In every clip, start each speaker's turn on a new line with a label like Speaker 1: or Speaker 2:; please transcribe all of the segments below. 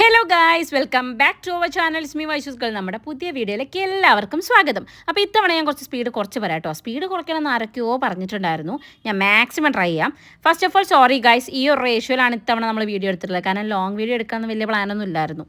Speaker 1: Hello guys, welcome back to our channel സ്മി വൈഷൂസ്കൾ. നമ്മുടെ പുതിയ വീഡിയോയിലേക്ക് എല്ലാവർക്കും സ്വാഗതം. അപ്പോൾ ഇത്തവണ ഞാൻ കുറച്ച് സ്പീഡ് കുറച്ച് വരാം കേട്ടോ. സ്പീഡ് കുറയ്ക്കണമെന്ന് ആരൊക്കെയോ പറഞ്ഞിട്ടുണ്ടായിരുന്നു. ഞാൻ മാക്സിമം ട്രൈ ചെയ്യാം. First of all sorry guys, ഈ ഒരു റേഷ്യോയിലാണ് ഇത്തവണ നമ്മൾ വീഡിയോ എടുത്തിട്ടുള്ളത്. കാരണം ലോങ് വീഡിയോ എടുക്കാമെന്ന് വലിയ പ്ലാനൊന്നും ഇല്ലായിരുന്നു.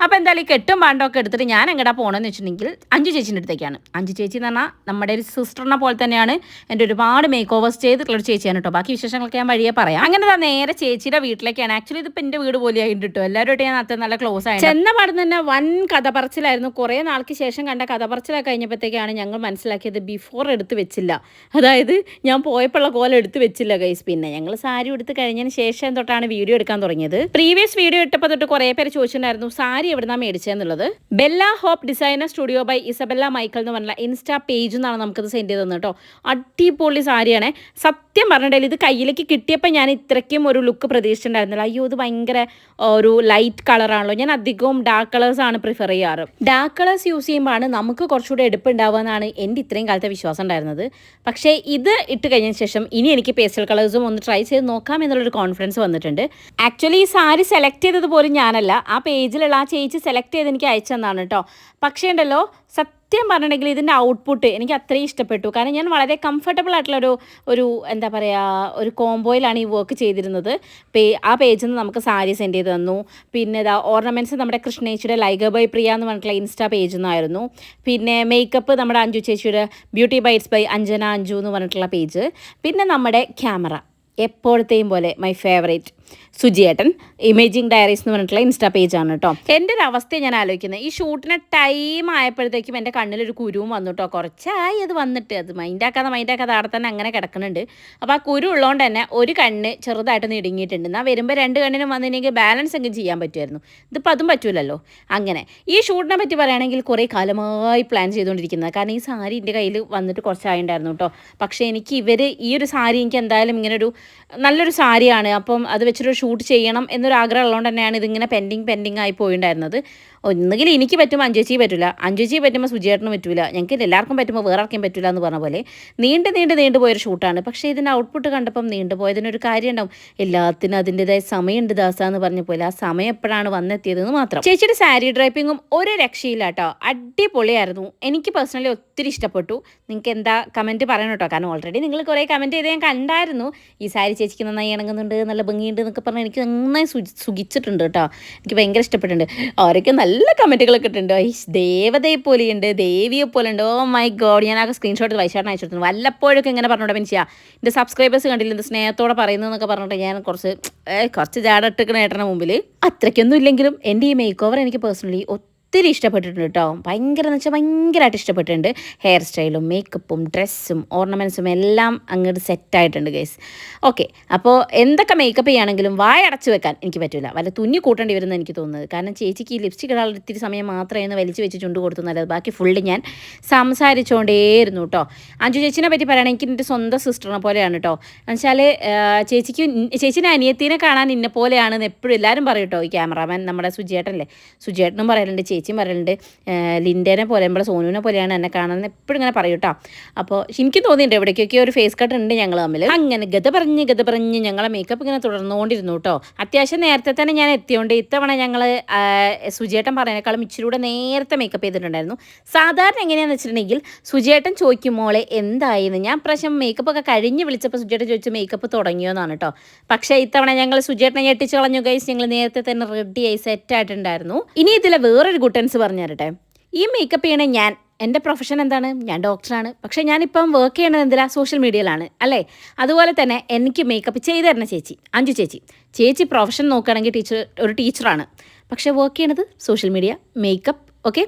Speaker 1: അപ്പോൾ എന്തായാലും ഈ കെട്ടും പാണ്ടൊക്കെ എടുത്തിട്ട് ഞാൻ എങ്ങടാ പോകണമെന്ന് വെച്ചിട്ടുണ്ടെങ്കിൽ അഞ്ചു ചേച്ചീൻ്റെ അടുത്തേക്കാണ്. അഞ്ചു ചേച്ചി എന്ന് പറഞ്ഞാൽ നമ്മുടെ ഒരു സിസ്റ്ററിനെ പോലെ തന്നെയാണ്. എൻ്റെ ഒരുപാട് മേക്ക് ഓവേഴ്സ് ചെയ്തിട്ടുള്ളൊരു ചേച്ചിയാണ് കേട്ടോ. ബാക്കി വിശേഷങ്ങളൊക്കെ ഞാൻ വഴിയെ പറയാം. അങ്ങനെ നേരെ ചേച്ചിയുടെ വീട്ടിലേക്കാണ്. ആക്ച്വലി ഇതിപ്പോൾ എൻ്റെ വീട് പോലെയായിട്ട് കേട്ടോ. എല്ലാവരുമായിട്ട് ഞാൻ നല്ല ക്ലോസ് ആയിട്ട് ചെന്ന പാടുന്ന തന്നെ വൻ കഥ പറച്ചിലായിരുന്നു. കുറേ നാൾക്ക് ശേഷം കണ്ട കഥ പറച്ചിലൊക്കെ കഴിഞ്ഞപ്പോഴത്തേക്കാണ് ഞങ്ങൾ മനസ്സിലാക്കിയത് ബിഫോർ എടുത്ത് വെച്ചില്ല. അതായത് ഞാൻ പോയപ്പോഴുള്ള കോലം എടുത്ത് വെച്ചില്ല ഗൈസ്. പിന്നെ ഞങ്ങൾ സാരി എടുത്ത് കഴിഞ്ഞതിന് ശേഷം തൊട്ടാണ് വീഡിയോ എടുക്കാൻ തുടങ്ങിയത്. പ്രീവിയസ് വീഡിയോ ഇട്ടപ്പോൾ തൊട്ട് കുറേ പേര് ചോദിച്ചിട്ടുണ്ടായിരുന്നു സാരി എവിടുന്നാണ് മേടിച്ചതെന്നുള്ളത്. Bella Hope designer studio by Isabella Michael എന്ന് പറഞ്ഞ ഇൻസ്റ്റാ പേജ് എന്നാണ് നമുക്കത് സെൻഡ് ചെയ്ത് തന്നത് കേട്ടോ. അടിപൊളി സാരിയാണേ. സത്യം പറഞ്ഞിട്ടുണ്ടെങ്കിൽ ഇത് കയ്യിലേക്ക് കിട്ടിയപ്പോൾ ഞാൻ ഇത്രയ്ക്കും ഒരു ലുക്ക് പ്രതീക്ഷിച്ചിട്ടുണ്ടായിരുന്നില്ല. അയ്യോ ഇത് ഭയങ്കര ഒരു ലൈറ്റ് കളറാണല്ലോ. ഞാൻ അധികവും ഡാർക്ക് കളേഴ്സാണ് പ്രിഫർ ചെയ്യാറ്. ഡാർക്ക് കളേഴ്സ് യൂസ് ചെയ്യുമ്പോഴാണ് നമുക്ക് കുറച്ചുകൂടെ എടുപ്പുണ്ടാവുക എന്നാണ് എൻ്റെ ഇത്രയും കാലത്തെ വിശ്വാസം ഉണ്ടായിരുന്നത്. പക്ഷേ ഇത് ഇട്ട് കഴിഞ്ഞതിന് ശേഷം ഇനി എനിക്ക് പേസ്റ്റൽ കളേഴ്സും ഒന്ന് ട്രൈ ചെയ്ത് നോക്കാം എന്നുള്ളൊരു കോൺഫിഡൻസ് വന്നിട്ടുണ്ട്. ആക്ച്വലി ഈ സാരി സെലക്ട് ചെയ്തത് പോലും ഞാനല്ല, ആ പേജിലുള്ള ആ ചേച്ചി സെലക്ട് ചെയ്ത് എനിക്ക് അയച്ചെന്നാണ് കേട്ടോ. പക്ഷേ ഉണ്ടല്ലോ, സത്യം പറഞ്ഞിട്ടുണ്ടെങ്കിൽ ഇതിൻ്റെ ഔട്ട്പുട്ട് എനിക്ക് അത്രയും ഇഷ്ടപ്പെട്ടു. കാരണം ഞാൻ വളരെ കംഫർട്ടബിൾ ആയിട്ടുള്ളൊരു എന്താ പറയുക, ഒരു കോംബോയിലാണ് ഈ വർക്ക് ചെയ്തിരുന്നത്. ആ പേജിൽ നിന്ന് നമുക്ക് സാരി സെൻഡ് ചെയ്ത് തന്നു. പിന്നെ ഓർണമെൻറ്റ്സ് നമ്മുടെ കൃഷ്ണേച്ചിയുടെ ലൈഗ ബൈ പ്രിയ എന്ന് പറഞ്ഞിട്ടുള്ള ഇൻസ്റ്റാ പേജിൽ നിന്നായിരുന്നു. പിന്നെ മേക്കപ്പ് നമ്മുടെ അഞ്ജു ചേച്ചിയുടെ beauty bites by Anjana Anju എന്ന് പറഞ്ഞിട്ടുള്ള പേജ്. പിന്നെ നമ്മുടെ ക്യാമറ എപ്പോഴത്തെയും പോലെ മൈ ഫേവറേറ്റ് സുജിയേട്ടൻ ഇമേജിങ് ഡയറീസ് എന്ന് പറഞ്ഞിട്ടുള്ള ഇൻസ്റ്റാ പേജാണ് കേട്ടോ. എൻ്റെ ഒരു അവസ്ഥയെ ഞാൻ ആലോചിക്കുന്നത്, ഈ ഷൂട്ടിന് ടൈം ആയപ്പോഴത്തേക്കും എൻ്റെ കണ്ണിലൊരു കുരുവും വന്നു കേട്ടോ. കുറച്ചായി അത് വന്നിട്ട്, അത് മൈൻഡാക്കാതെ അവിടെ തന്നെ അങ്ങനെ കിടക്കുന്നുണ്ട്. അപ്പോൾ ആ കുരു ഉള്ളതുകൊണ്ട് തന്നെ ഒരു കണ്ണ് ചെറുതായിട്ടൊന്ന് ഇടുങ്ങിയിട്ടുണ്ട്. എന്നാൽ വരുമ്പോൾ രണ്ട് കണ്ണിനും വന്നിട്ടുണ്ടെങ്കിൽ ബാലൻസ് എങ്കിലും ചെയ്യാൻ പറ്റുമായിരുന്നു. ഇതിപ്പോൾ അതും പറ്റൂലല്ലോ. അങ്ങനെ ഈ ഷൂട്ടിനെ പറ്റി പറയുകയാണെങ്കിൽ കുറേ കാലമായി പ്ലാൻ ചെയ്തുകൊണ്ടിരിക്കുന്നത്. കാരണം ഈ സാരി എൻ്റെ കയ്യിൽ വന്നിട്ട് കുറച്ചായിട്ടുണ്ടായിരുന്നു കേട്ടോ. പക്ഷേ എനിക്ക് ഈ ഒരു സാരി എനിക്ക് എന്തായാലും ഇങ്ങനൊരു നല്ലൊരു സാരിയാണ്, അപ്പം അത് വെച്ചിട്ടൊരു ഷൂട്ട് ചെയ്യണം എന്നൊരു ആഗ്രഹം ഉള്ളതുകൊണ്ട് തന്നെയാണ് ഇതിങ്ങനെ പെൻഡിങ് ആയി പോയിട്ടുണ്ടായിരുന്നത്. ഒന്നുകിൽ എനിക്ക് പറ്റുമ്പോൾ അഞ്ചേച്ചി പറ്റില്ല, അഞ്ചേച്ചി പറ്റുമ്പോൾ സുജിയേട്ടനും പറ്റില്ല, ഞങ്ങൾക്ക് എല്ലാവർക്കും പറ്റുമ്പോൾ വേറെ ആർക്കും പറ്റില്ല എന്ന് പറഞ്ഞ പോലെ നീണ്ടു പോയൊരു ഷൂട്ടാണ്. പക്ഷേ ഇതിൻ്റെ ഔട്ട്പുട്ട് കണ്ടപ്പം നീണ്ടുപോയതിനൊരു കാര്യം ഉണ്ടാവും. എല്ലാത്തിനും അതിൻ്റെതായ സമയമുണ്ട് ദാസ എന്ന് പറഞ്ഞ പോലെ ആ സമയം എപ്പോഴാണ് വന്നെത്തിയതെന്ന് മാത്രം. ചേച്ചിയുടെ സാരി ഡ്രൈപ്പിങ്ങും ഒരു രക്ഷയില്ല കേട്ടോ. അടിപൊളിയായിരുന്നു. എനിക്ക് പേഴ്സണലി ഒത്തിരി ഇഷ്ടപ്പെട്ടു. നിങ്ങൾക്ക് എന്താ കമൻറ്റ് പറയണം കേട്ടോ. കാരണം ഓൾറെഡി നിങ്ങൾ കുറേ കമൻറ്റ് ചെയ്ത് ഞാൻ കണ്ടായിരുന്നു. ഈ സാരി ചേച്ചിക്ക് നന്നായി ഇണങ്ങുന്നുണ്ട്, നല്ല ഭംഗിയുണ്ട് എന്നൊക്കെ പറഞ്ഞാൽ എനിക്ക് നന്നായി സുഖിച്ചിട്ടുണ്ട് കേട്ടോ. എനിക്ക് ഭയങ്കര ഇഷ്ടപ്പെട്ടിട്ടുണ്ട്. അവരൊക്കെ നല്ല കമൻറ്റുകളൊക്കെ ഇട്ടിട്ടുണ്ട്. ദേവതയെ പോലെയുണ്ട്, ദേവിയെ പോലെ ഉണ്ട്. ഓ മൈ ഗോഡ്, ഞാൻ ആ സ്ക്രീൻഷോട്ട് വൈശാട്ടിന് അയച്ചിരുന്നു. വല്ലപ്പോഴൊക്കെ ഇങ്ങനെ പറഞ്ഞോട്ടെ മനുഷ്യ, എൻ്റെ സബ്സ്ക്രൈബേഴ്സ് കണ്ടില്ല ഇത് സ്നേഹത്തോടെ പറയുന്നതെന്നൊക്കെ പറഞ്ഞിട്ട് ഞാൻ കുറച്ച് ജാട ഇട്ടിക്കണ ഏട്ടൻ്റെ മുമ്പിൽ. അത്രയ്ക്കൊന്നും ഇല്ലെങ്കിലും എൻ്റെ ഈ മേക്ക് ഓവർ എനിക്ക് പേഴ്സണലി ഒത്തിരി ഇഷ്ടപ്പെട്ടിട്ടുണ്ട് കേട്ടോ. ഭയങ്കരമായിട്ട് ഇഷ്ടപ്പെട്ടിട്ടുണ്ട്. ഹെയർ സ്റ്റൈലും മേക്കപ്പും ഡ്രസ്സും ഓർണമെൻറ്റ്സും എല്ലാം അങ്ങോട്ട് സെറ്റായിട്ടുണ്ട് ഗൈസ്. ഓക്കെ, അപ്പോൾ എന്തൊക്കെ മേക്കപ്പ് ചെയ്യുകയാണെങ്കിലും വായടച്ച് വെക്കാൻ എനിക്ക് പറ്റില്ല. വല്ല തുന്നി കൂട്ടേണ്ടി വരുമെന്ന് എനിക്ക് തോന്നുന്നത്. കാരണം ചേച്ചിക്ക് ഈ ലിപ്സ്റ്റിക് ഇടാൻ ഇത്തിരി സമയം മാത്രമേ ഒന്ന് വലിച്ച് വെച്ച് ചുണ്ട് കൊടുത്തു നല്ലത്. ബാക്കി ഫുള്ള് ഞാൻ സംസാരിച്ചുകൊണ്ടേയിരുന്നു കേട്ടോ. അഞ്ജു ചേച്ചിനെ പറ്റി പറയുകയാണെങ്കിൽ എനിക്ക് എൻ്റെ സ്വന്തം സിസ്റ്ററിനെ പോലെയാണ് കേട്ടോ. എന്നുവെച്ചാൽ ചേച്ചീനെ അനിയത്തിനെ കാണാൻ ഇന്ന പോലെയാണെന്ന് എപ്പോഴും എല്ലാവരും പറയും കേട്ടോ. ഈ ക്യാമറാമാൻ നമ്മുടെ സുജിയേട്ടനും പറയലുണ്ട്, ചേച്ചിയും പറയലുണ്ട്. ലിൻഡേനെ പോലെ നമ്മുടെ സോനുവിനെ പോലെയാണ് എന്നെ കാണാൻ എപ്പോഴും ഇങ്ങനെ പറയും കേട്ടോ. അപ്പോൾ എനിക്ക് തോന്നിയിട്ടുണ്ട് എവിടേക്കൊക്കെ ഒരു ഫേസ് കട്ട് ഉണ്ട് ഞങ്ങൾ തമ്മിൽ. അങ്ങനെ ഗത പറഞ്ഞ് ഞങ്ങളെ മേക്കപ്പ് ഇങ്ങനെ തുടർന്നുകൊണ്ടിരുന്നു കേട്ടോ. അത്യാവശ്യം നേരത്തെ തന്നെ ഞാൻ എത്തിയോണ്ട് ഇത്തവണ ഞങ്ങൾ സുജിയേട്ടൻ പറയുന്നേക്കാളും ഇച്ചിരൂടെ നേരത്തെ മേക്കപ്പ് ചെയ്തിട്ടുണ്ടായിരുന്നു. സാധാരണ എങ്ങനെയാണെന്ന് വെച്ചിട്ടുണ്ടെങ്കിൽ സുജിയേട്ടൻ ചോദിക്കും മോളെ എന്തായിരുന്നു. ഞാൻ പ്രാവശ്യം മേക്കപ്പ് ഒക്കെ കഴിഞ്ഞ് വിളിച്ചപ്പോൾ സുജിയേട്ടൻ ചോദിച്ചു മേക്കപ്പ് തുടങ്ങിയോന്നാണ് കേട്ടോ. പക്ഷേ ഇത്തവണ ഞങ്ങൾ സുജിയേട്ടനെ ഞെട്ടിച്ച് കളഞ്ഞു ഗൈസ്. ഞങ്ങൾ നേരത്തെ തന്നെ റെഡിയായി സെറ്റായിട്ടുണ്ടായിരുന്നു. ഇനി ഇതിലെ വേറൊരു ഗുട്ടൻസ് പറഞ്ഞു തരട്ടെ. ഈ മേക്കപ്പ് ചെയ്യണേ എൻ്റെ പ്രൊഫഷൻ എന്താണ്? ഞാൻ ഡോക്ടറാണ്. പക്ഷേ ഞാനിപ്പം വർക്ക് ചെയ്യണത് എന്തിലാണ്? സോഷ്യൽ മീഡിയയിലാണ് അല്ലേ. അതുപോലെ തന്നെ എനിക്ക് മേക്കപ്പ് ചെയ്ത് തരുന്ന അഞ്ജു ചേച്ചി പ്രൊഫഷൻ നോക്കുകയാണെങ്കിൽ ഒരു ടീച്ചറാണ്. പക്ഷേ വർക്ക് ചെയ്യണത് സോഷ്യൽ മീഡിയ മേക്കപ്പ്. ഓക്കെ,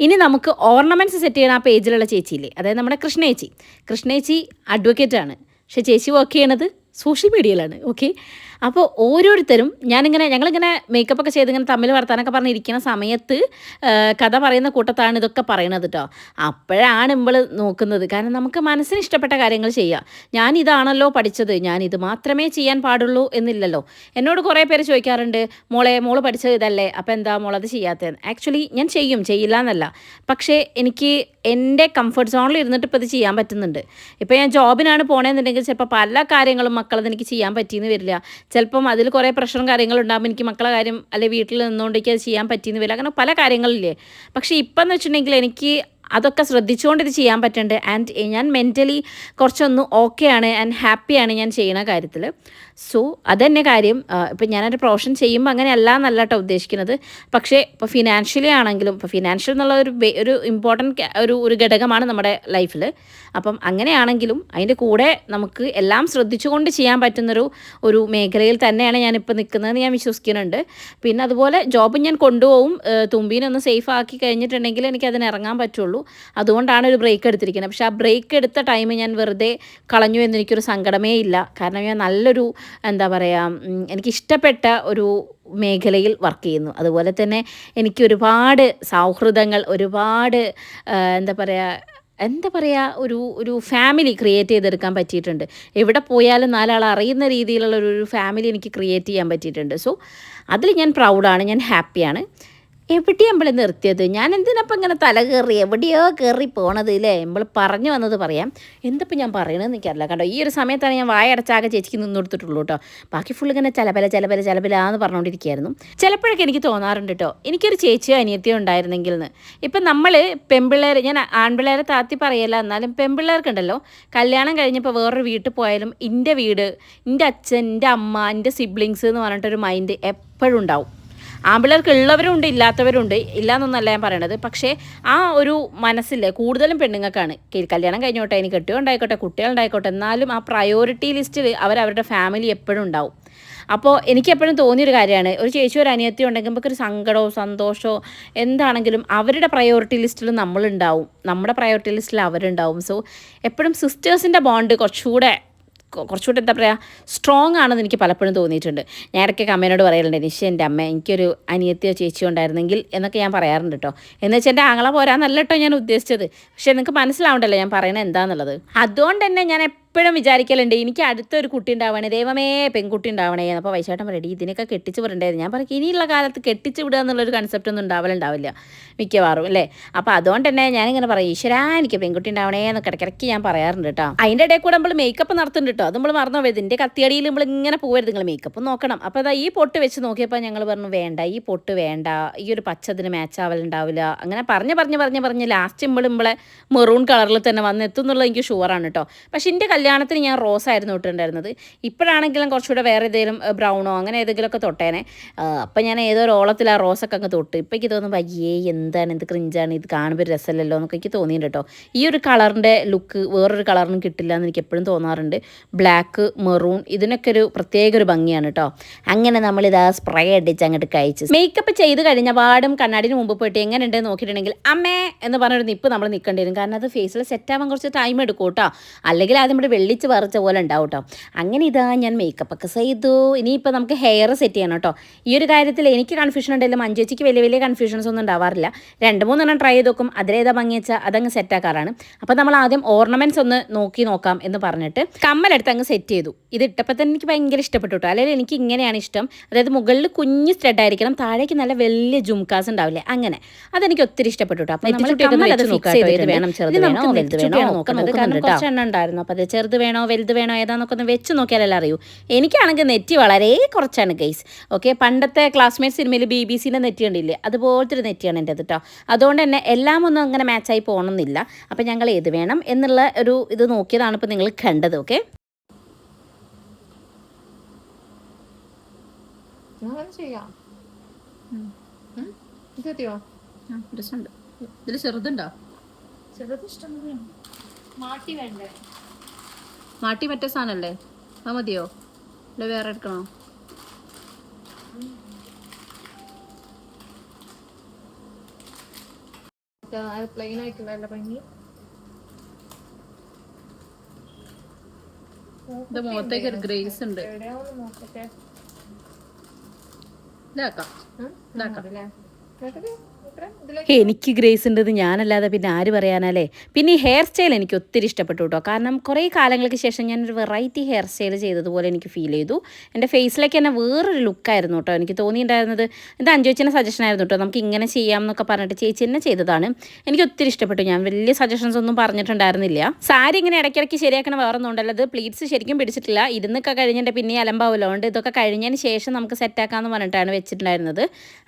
Speaker 1: ഇനി നമുക്ക് ഓർണമെൻറ്റ്സ് സെറ്റ് ചെയ്യണ ആ പേജിലുള്ള ചേച്ചിയില്ലേ, അതായത് നമ്മുടെ കൃഷ്ണേച്ചി അഡ്വക്കേറ്റാണ്. പക്ഷേ ചേച്ചി വർക്ക് ചെയ്യണത് സോഷ്യൽ മീഡിയയിലാണ്. ഓക്കെ, അപ്പോൾ ഓരോരുത്തരും ഞങ്ങളിങ്ങനെ മേക്കപ്പൊക്കെ ചെയ്ത് ഇങ്ങനെ തമ്മിൽ വർത്താനൊക്കെ പറഞ്ഞിരിക്കുന്ന സമയത്ത് കഥ പറയുന്ന കൂട്ടത്താണ് ഇതൊക്കെ പറയണത് കേട്ടോ. അപ്പോഴാണ് നമ്മൾ നോക്കുന്നത്. കാരണം നമുക്ക് മനസ്സിന് ഇഷ്ടപ്പെട്ട കാര്യങ്ങൾ ചെയ്യുക. ഞാനിതാണല്ലോ പഠിച്ചത്, ഞാനിത് മാത്രമേ ചെയ്യാൻ പാടുള്ളൂ എന്നില്ലല്ലോ. എന്നോട് കുറേ പേര് ചോദിക്കാറുണ്ട്, മോള് പഠിച്ചത് ഇതല്ലേ, അപ്പോൾ എന്താ മോളത് ചെയ്യാത്തതെന്ന്. ആക്ച്വലി ഞാൻ ചെയ്യില്ല എന്നല്ല. പക്ഷേ എനിക്ക് എൻ്റെ കംഫർട്ട് സോണിൽ ഇരുന്നിട്ട് ഇപ്പോൾ ഇത് ചെയ്യാൻ പറ്റുന്നുണ്ട്. ഇപ്പോൾ ഞാൻ ജോബിനാണ് പോകണമെന്നുണ്ടെങ്കിൽ ചിലപ്പോൾ പല കാര്യങ്ങളും മക്കളത് എനിക്ക് ചെയ്യാൻ പറ്റിയെന്ന് വരില്ല. ചിലപ്പം അതിൽ കുറേ പ്രഷറും കാര്യങ്ങളും ഉണ്ടാകുമ്പോൾ എനിക്ക് മക്കളെ കാര്യം അല്ലെങ്കിൽ വീട്ടിൽ നിന്നുകൊണ്ട് എനിക്ക് അത് ചെയ്യാൻ പറ്റിയെന്ന് വരില്ല, അങ്ങനെ പല കാര്യങ്ങളില്ലേ. പക്ഷേ ഇപ്പം എന്ന് വെച്ചിട്ടുണ്ടെങ്കിൽ എനിക്ക് അതൊക്കെ ശ്രദ്ധിച്ചുകൊണ്ട് ഇത് ചെയ്യാൻ പറ്റുന്നുണ്ട്. ആൻഡ് ഞാൻ മെൻ്റലി കുറച്ചൊന്ന് ഓക്കെയാണ് ആൻഡ് ഹാപ്പിയാണ് ഞാൻ ചെയ്യുന്ന കാര്യത്തിൽ. സോ അതുതന്നെ കാര്യം. ഇപ്പം ഞാനൊരു പ്രൊഫഷൻ ചെയ്യുമ്പോൾ അങ്ങനെയല്ല എന്നല്ല കേട്ടോ ഉദ്ദേശിക്കുന്നത്. പക്ഷേ ഇപ്പോൾ ഫിനാൻഷ്യലി ആണെങ്കിലും, ഇപ്പോൾ ഫിനാൻഷ്യൽ എന്നുള്ള ഒരു ഇമ്പോർട്ടൻറ്റ് ഒരു ഘടകമാണ് നമ്മുടെ ലൈഫിൽ. അപ്പം അങ്ങനെയാണെങ്കിലും അതിൻ്റെ കൂടെ നമുക്ക് എല്ലാം ശ്രദ്ധിച്ചുകൊണ്ട് ചെയ്യാൻ പറ്റുന്നൊരു മേഖലയിൽ തന്നെയാണ് ഞാനിപ്പോൾ നിൽക്കുന്നതെന്ന് ഞാൻ വിശ്വസിക്കുന്നുണ്ട്. പിന്നെ അതുപോലെ ജോബ് ഞാൻ കൊണ്ടുപോകും. തുമ്പീനൊന്ന് സേഫ് ആക്കി കഴിഞ്ഞിട്ടുണ്ടെങ്കിൽ എനിക്ക് അതിന് ഇറങ്ങാൻ പറ്റുള്ളൂ. അതുകൊണ്ടാണ് ഒരു ബ്രേക്ക് എടുത്തിരിക്കുന്നത്. പക്ഷേ ആ ബ്രേക്ക് എടുത്ത ടൈം ഞാൻ വെറുതെ കളഞ്ഞു എന്നെനിക്കൊരു സങ്കടമേ ഇല്ല. കാരണം ഞാൻ നല്ലൊരു എന്താ പറയുക, എനിക്കിഷ്ടപ്പെട്ട ഒരു മേഖലയിൽ വർക്ക് ചെയ്യുന്നു. അതുപോലെ തന്നെ എനിക്ക് ഒരുപാട് സൗഹൃദങ്ങൾ, ഒരുപാട് എന്താ പറയുക ഒരു ഫാമിലി ക്രിയേറ്റ് ചെയ്തെടുക്കാൻ പറ്റിയിട്ടുണ്ട്. എവിടെ പോയാലും നാലാൾ അറിയുന്ന രീതിയിലുള്ള ഒരു ഫാമിലി എനിക്ക് ക്രിയേറ്റ് ചെയ്യാൻ പറ്റിയിട്ടുണ്ട്. സോ അതിൽ ഞാൻ പ്രൗഡാണ്, ഞാൻ ഹാപ്പിയാണ്. എവിടെയാണ് നമ്മൾ നിർത്തിയത്? ഞാൻ എന്തിനപ്പം ഇങ്ങനെ തല കയറി എവിടെയോ കയറി പോണത് അല്ലേ? നമ്മൾ പറഞ്ഞു വന്നത് പറയാം. എന്തപ്പോൾ ഞാൻ പറയണമെന്ന് എനിക്കറിയില്ല. കണ്ടോ, ഈ ഒരു സമയത്താണ് ഞാൻ വായടച്ചാകെ ചേച്ചിക്ക് നിന്ന് കൊടുത്തിട്ടുള്ളൂ കേട്ടോ. ബാക്കി ഫുൾ ഇങ്ങനെ ചിലബലാന്ന് പറഞ്ഞുകൊണ്ടിരിക്കുകയായിരുന്നു. ചിലപ്പോഴൊക്കെ എനിക്ക് തോന്നാറുണ്ട് കേട്ടോ, എനിക്കൊരു ചേച്ചിയോ അനിയത്തിയോ ഉണ്ടായിരുന്നെങ്കിൽ എന്ന്. ഇപ്പം നമ്മൾ പെൺപിള്ളേർ, ഞാൻ ആൺപിള്ളേരെ താത്തി പറയല്ല, എന്നാലും പെൺപിള്ളേർക്കുണ്ടല്ലോ, കല്യാണം കഴിഞ്ഞപ്പോൾ വേറൊരു വീട്ടിൽ പോയാലും എൻ്റെ വീട്, എൻ്റെ അച്ഛൻ, എൻ്റെ അമ്മ, എൻ്റെ സിബ്ലിങ്സ് എന്ന് പറഞ്ഞിട്ടൊരു മൈൻഡ് എപ്പോഴും ഉണ്ടാവും. ആൺപിള്ളേർക്ക് ഉള്ളവരുണ്ട്, ഇല്ലാത്തവരുണ്ട്, ഇല്ലയെന്നൊന്നല്ല ഞാൻ പറയണത്. പക്ഷേ ആ ഒരു മനസ്സില്ലേ കൂടുതലും പെണ്ണുങ്ങൾക്കാണ്. കല്യാണം കഴിഞ്ഞോട്ടെ, ഇനി കെട്ടിയുണ്ടായിക്കോട്ടെ, കുട്ടികളുണ്ടായിക്കോട്ടെ, എന്നാലും ആ പ്രയോറിറ്റി ലിസ്റ്റിൽ അവരവരുടെ ഫാമിലി എപ്പോഴും ഉണ്ടാവും. അപ്പോൾ എനിക്കെപ്പോഴും തോന്നിയൊരു കാര്യമാണ്, ഒരു ചേച്ചി ഒരു അനിയത്തി ഉണ്ടെങ്കിൽ നമുക്കൊരു സങ്കടമോ സന്തോഷമോ എന്താണെങ്കിലും അവരുടെ പ്രയോറിറ്റി ലിസ്റ്റിൽ നമ്മളുണ്ടാവും, നമ്മുടെ പ്രയോറിറ്റി ലിസ്റ്റിൽ അവരുണ്ടാവും. സോ എപ്പോഴും സിസ്റ്റേഴ്സിൻ്റെ ബോണ്ട് കുറച്ചുകൂടെ എന്താ പറയുക, സ്ട്രോങ് ആണെന്ന് എനിക്ക് പലപ്പോഴും തോന്നിയിട്ടുണ്ട്. ഞാൻ ഇടയ്ക്കൊക്കെ അമ്മേനോട് പറയലുണ്ട്, നിശ്ചയ എൻ്റെ അമ്മ എനിക്കൊരു അനിയത്തിയോ ചേച്ചിയോ ഉണ്ടായിരുന്നെങ്കിൽ എന്നൊക്കെ ഞാൻ പറയാറുണ്ട് കേട്ടോ. എന്ന് വെച്ചാൽ എൻ്റെ ആങ്ങളെ പോരാന്നല്ല കേട്ടോ ഞാൻ ഉദ്ദേശിച്ചത്. പക്ഷേ നിങ്ങൾക്ക് മനസ്സിലാവണ്ടല്ലോ ഞാൻ പറയണത് എന്താണെന്നുള്ളത്. അതുകൊണ്ട് തന്നെ ഞാൻ എപ്പോഴും വിചാരിക്കലുണ്ട് എനിക്ക് അടുത്തൊരു കുട്ടി ഉണ്ടാവണേ, ദൈവമേ പെൺകുട്ടി ഉണ്ടാവണേ. അപ്പോൾ വൈശേട്ടൻ പറയടി ഇതിനൊക്കെ കെട്ടിച്ച് വിടേണ്ടത്. ഞാൻ പറയും ഇനിയുള്ള കാലത്ത് കെട്ടിച്ച് വിടുക എന്നുള്ളൊരു കൺസെപ്റ്റ് ഒന്നും ഉണ്ടാവില്ല മിക്കവാറും അല്ലേ. അപ്പോൾ അതുകൊണ്ട് തന്നെ ഞാനിങ്ങനെ പറയും, ഈശ്വരാ എനിക്ക് പെൺകുട്ടി ഉണ്ടാവണേ എന്നൊക്കെ ഇടയ്ക്കിടയ്ക്ക് ഞാൻ പറയാറുണ്ട് കേട്ടോ. അതിൻ്റെ ഇടയിൽ കൂടെ നമ്മൾ മേക്കപ്പ് നടത്തുന്നുണ്ട് കേട്ടോ, അത് നമ്മൾ മറന്നു പോയത്. ഇതിൻ്റെ കത്തിയടിയിൽ നമ്മൾ ഇങ്ങനെ പോകരുത്, നിങ്ങൾ മേക്കപ്പ് നോക്കണം. അപ്പോൾ അതാ ഈ പൊട്ട് വെച്ച് നോക്കിയപ്പോൾ ഞങ്ങൾ പറഞ്ഞു വേണ്ട, ഈ പൊട്ട് വേണ്ട, ഈ ഒരു പച്ചതിന് മാച്ച് ആവലുണ്ടാവില്ല. അങ്ങനെ പറഞ്ഞ് ലാസ്റ്റ് നമ്മളെ മെറൂൺ കളറിൽ തന്നെ വന്നെത്തും എന്നുള്ളത് എനിക്ക് ഷുവറാണ് കേട്ടോ. പക്ഷേ എൻ്റെ കല്യാണത്തിന് ഞാൻ റോസ് ആയിരുന്നു ഇട്ടുണ്ടായിരുന്നത്. ഇപ്പോഴാണെങ്കിലും കുറച്ചുകൂടെ വേറെ ഏതെങ്കിലും ബ്രൗണോ അങ്ങനെ ഏതെങ്കിലുമൊക്കെ തൊട്ടേനെ. അപ്പം ഞാൻ ഏതോ ഒരു ഓളത്തിൽ ആ റോസൊക്കെ അങ്ങ് തൊട്ട്. ഇപ്പം എനിക്ക് തോന്നുമ്പോൾ അയ്യേ എന്താണ് ഇത്, ക്രിഞ്ചാണ്, ഇത് കാണുമ്പോൾ ഒരു രസമല്ലല്ലോ എന്നൊക്കെ എനിക്ക് തോന്നിയിട്ടുണ്ട് കേട്ടോ. ഈ ഒരു കളറിൻ്റെ ലുക്ക് വേറൊരു കളറിനും കിട്ടില്ല എന്ന് എനിക്ക് എപ്പോഴും തോന്നാറുണ്ട്. ബ്ലാക്ക്, മെറൂൺ ഇതിനൊക്കെ ഒരു പ്രത്യേക ഒരു ഭംഗിയാണ് കേട്ടോ. അങ്ങനെ നമ്മളിതാ സ്പ്രേ അടിച്ച് അങ്ങോട്ട് കഴിച്ച് മേക്കപ്പ് ചെയ്ത് കഴിഞ്ഞ പാടും കണ്ണാടിന് മുമ്പ് പോയിട്ട് എങ്ങനെയുണ്ടെന്ന് നോക്കിയിട്ടുണ്ടെങ്കിൽ അമ്മേ എന്ന് പറഞ്ഞൊരു നിപ്പ് നമ്മൾ നിൽക്കേണ്ടി വരും. കാരണം അത് ഫേസിൽ സെറ്റാവാൻ കുറച്ച് ടൈം എടുക്കും കേട്ടോ. അല്ലെങ്കിൽ ആദ്യം നമ്മുടെ വെള്ളിച്ച് വരച്ച പോലെ ഉണ്ടാവും കേട്ടോ. അങ്ങനെ ഇതാ ഞാൻ മേക്കപ്പൊക്കെ ചെയ്തു. ഇനിയിപ്പോൾ നമുക്ക് ഹെയർ സെറ്റ് ചെയ്യണം കേട്ടോ. ഈ ഒരു കാര്യത്തിൽ എനിക്ക് കൺഫ്യൂഷൻ ഉണ്ടെങ്കിലും മഞ്ജുച്ചിക്ക് വലിയ കൺഫ്യൂഷൻസ് ഒന്നും ഉണ്ടാവാറില്ല. 2-3 ട്രൈ ചെയ്ത് നോക്കും, അതിലേതാ ഭംഗി വെച്ചാൽ അതങ്ങ് സെറ്റാക്കാറാണ്. അപ്പോൾ നമ്മൾ ആദ്യം ഓർണമെൻറ്റ്സ് ഒന്ന് നോക്കാം എന്ന് പറഞ്ഞിട്ട് കമ്മലെടുത്ത് അങ്ങ് സെറ്റ് ചെയ്തു. ഇത് ഇട്ടപ്പോൾ തന്നെ എനിക്ക് ഭയങ്കര ഇഷ്ടപ്പെട്ടു കേട്ടോ. അല്ലെങ്കിൽ എനിക്ക് ഇങ്ങനെയാണ് ഇഷ്ടം, അതായത് മുകളിൽ കുഞ്ഞ് സ്റ്റഡ് ആയിരിക്കണം, താഴേക്ക് നല്ല വലിയ ജുംകാസ് ഉണ്ടാവില്ലേ, അങ്ങനെ അതെനിക്ക് ഒത്തിരി ഇഷ്ടപ്പെട്ടു കേട്ടോ. അപ്പോൾ നമ്മൾ കമ്മലത് ഫിക്സ് ചെയ്ത് വേണം, ചെറുത് വേണോ വലുത് വേണോ നോക്കുന്നത്. കാരണം കുറച്ച് എണ്ണം ഉണ്ടായിരുന്നു. അപ്പോൾ അത് ചെറുത് വേണോ വലുത് വേണോ ഏതാന്നൊക്കെ ഒന്ന് വെച്ച് നോക്കിയാലല്ലേ അറിയൂ. എനിക്കാണെങ്കിൽ നെറ്റി വളരെ കുറച്ചാണ് ഗൈസ്. ഓക്കെ, പണ്ടത്തെ ക്ലാസ്മേറ്റ് സിനിമയിൽ BBC-ൻ്റെ നെറ്റി കണ്ടില്ലേ, അതുപോലത്തെ ഒരു നെറ്റിയാണ് എൻ്റെ അത് കേട്ടോ. അതുകൊണ്ട് തന്നെ എല്ലാം ഒന്നും അങ്ങനെ മാച്ചായി പോകണമെന്നില്ല. അപ്പം ഞങ്ങൾ ഏത് വേണം എന്നുള്ള ഒരു ഇത് നോക്കിയതാണ് ഇപ്പോൾ നിങ്ങൾ കണ്ടത്. ഓക്കെ, ഇതിൽ ചെറുതുണ്ടോ? ചെറുത് ഇഷ്ടം മാട്ടി വേണ്ടേ? മാട്ടി മറ്റേ സാധനമല്ലേ, അത് മതിയോ? അല്ല വേറെ എടുക്കണോ? പ്ലെയിൻ ആയിട്ടുള്ള ഭംഗി. ഇത് മുഖത്തേക്ക് ഒരു ഗ്രേസ് ഉണ്ട്. ഇതാക്കാം. എനിക്ക് ഗ്രേസ് ഉണ്ടെന്ന് ഞാനല്ലാതെ പിന്നെ ആര് പറയാനല്ലേ. പിന്നെ ഈ ഹെയർ സ്റ്റൈൽ എനിക്ക് ഒത്തിരി ഇഷ്ടപ്പെട്ടു കേട്ടോ. കാരണം കുറേ കാലങ്ങൾക്ക് ശേഷം ഞാനൊരു വെറൈറ്റി ഹെയർ സ്റ്റൈൽ ചെയ്തതുപോലെ എനിക്ക് ഫീൽ ചെയ്തു. എൻ്റെ ഫേസിലേക്ക് തന്നെ വേറൊരു ലുക്കായിരുന്നു കേട്ടോ എനിക്ക് തോന്നിയിട്ടുണ്ടായിരുന്നത്. ഇത് അഞ്ജുവച്ചിൻ്റെ സജഷൻ ആയിരുന്നു കേട്ടോ, നമുക്ക് ഇങ്ങനെ ചെയ്യാം എന്നൊക്കെ പറഞ്ഞിട്ട് ചേച്ചി തന്നെ ചെയ്തതാണ്. എനിക്ക് ഒത്തിരി ഇഷ്ടപ്പെട്ടു. ഞാൻ വലിയ സജഷൻസ് ഒന്നും പറഞ്ഞിട്ടുണ്ടായിരുന്നില്ല. സാരി ഇങ്ങനെ ഇടയ്ക്കിടയ്ക്ക് ശരിയാക്കണം വേറൊന്നും ഉണ്ടല്ലോ. അത് പ്ലീറ്റ്സ് ശരിക്കും പിടിച്ചിട്ടില്ല. ഇരുന്നൊക്കെ കഴിഞ്ഞിട്ട് പിന്നെ അലമ്പാവല്ലോ. ഉണ്ട് ഇതൊക്കെ കഴിഞ്ഞതിന് ശേഷം നമുക്ക് സെറ്റാക്കാമെന്ന് പറഞ്ഞിട്ടാണ് വെച്ചിട്ടുണ്ടായിരുന്നത്.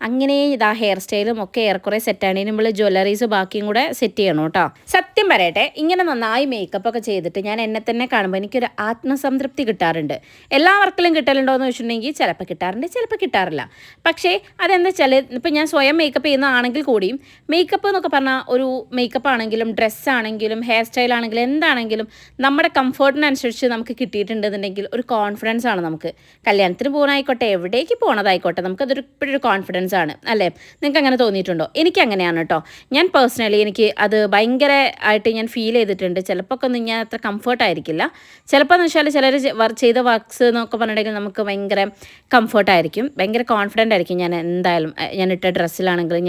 Speaker 1: അങ്ങനെ ഇതാ ഹെയർ സ്റ്റൈലും ഒക്കെ ഏറെക്കുറെ സെറ്റാണ്. നമ്മൾ ജ്വല്ലറീസ് ബാക്കിയും കൂടെ സെറ്റ് ചെയ്യണം കേട്ടോ. സത്യം പറയട്ടെ, ഇങ്ങനെ നന്നായി മേക്കപ്പ് ഒക്കെ ചെയ്തിട്ട് ഞാൻ എന്നെ തന്നെ കാണുമ്പോൾ എനിക്കൊരു ആത്മസംതൃപ്തി കിട്ടാറുണ്ട്. എല്ലാ വർക്കിലും കിട്ടലുണ്ടോ എന്ന് വെച്ചിട്ടുണ്ടെങ്കിൽ ചിലപ്പോൾ കിട്ടാറുണ്ട്, ചിലപ്പോൾ കിട്ടാറില്ല. പക്ഷേ അതെന്താ വെച്ചാൽ ഇപ്പം ഞാൻ സ്വയം മേക്കപ്പ് ചെയ്യുന്നതാണെങ്കിൽ കൂടിയും മേക്കപ്പ് എന്നൊക്കെ പറഞ്ഞാൽ ഒരു മേക്കപ്പ് ആണെങ്കിലും ഡ്രസ്സാണെങ്കിലും ഹെയർ സ്റ്റൈൽ ആണെങ്കിലും എന്താണെങ്കിലും നമ്മുടെ കംഫർട്ടിനനുസരിച്ച് നമുക്ക് കിട്ടിയിട്ടുണ്ടെന്നുണ്ടെങ്കിൽ ഒരു കോൺഫിഡൻസ് ആണ് നമുക്ക്. കല്യാണത്തിന് പോകണമായിക്കോട്ടെ, എവിടേക്ക് പോകണതായിക്കോട്ടെ, നമുക്കതൊരു ഇപ്പോഴൊരു കോൺഫിഡൻസ് ആണ് അല്ലേ? നിങ്ങൾക്ക് അങ്ങനെ തോന്നിയിട്ടുണ്ടോ? എനിക്ക് അങ്ങനെയാണ് കേട്ടോ. ഞാൻ പേഴ്സണലി എനിക്ക് അത് ഭയങ്കര ആയിട്ട് ഞാൻ ഫീൽ ചെയ്തിട്ടുണ്ട്. ചിലപ്പോൾ ഒന്നും ഞാൻ അത്ര കംഫർട്ടായിരിക്കില്ല. ചിലപ്പോൾ എന്ന് വെച്ചാൽ ചിലർ ചെയ്ത വർക്ക്സ് എന്നൊക്കെ പറഞ്ഞിട്ടുണ്ടെങ്കിൽ നമുക്ക് ഭയങ്കര കംഫർട്ടായിരിക്കും, ഭയങ്കര കോൺഫിഡൻ്റ് ആയിരിക്കും. ഞാൻ എന്തായാലും ഞാനിട്ട ഡ്രസ്സിലാണെങ്കിലും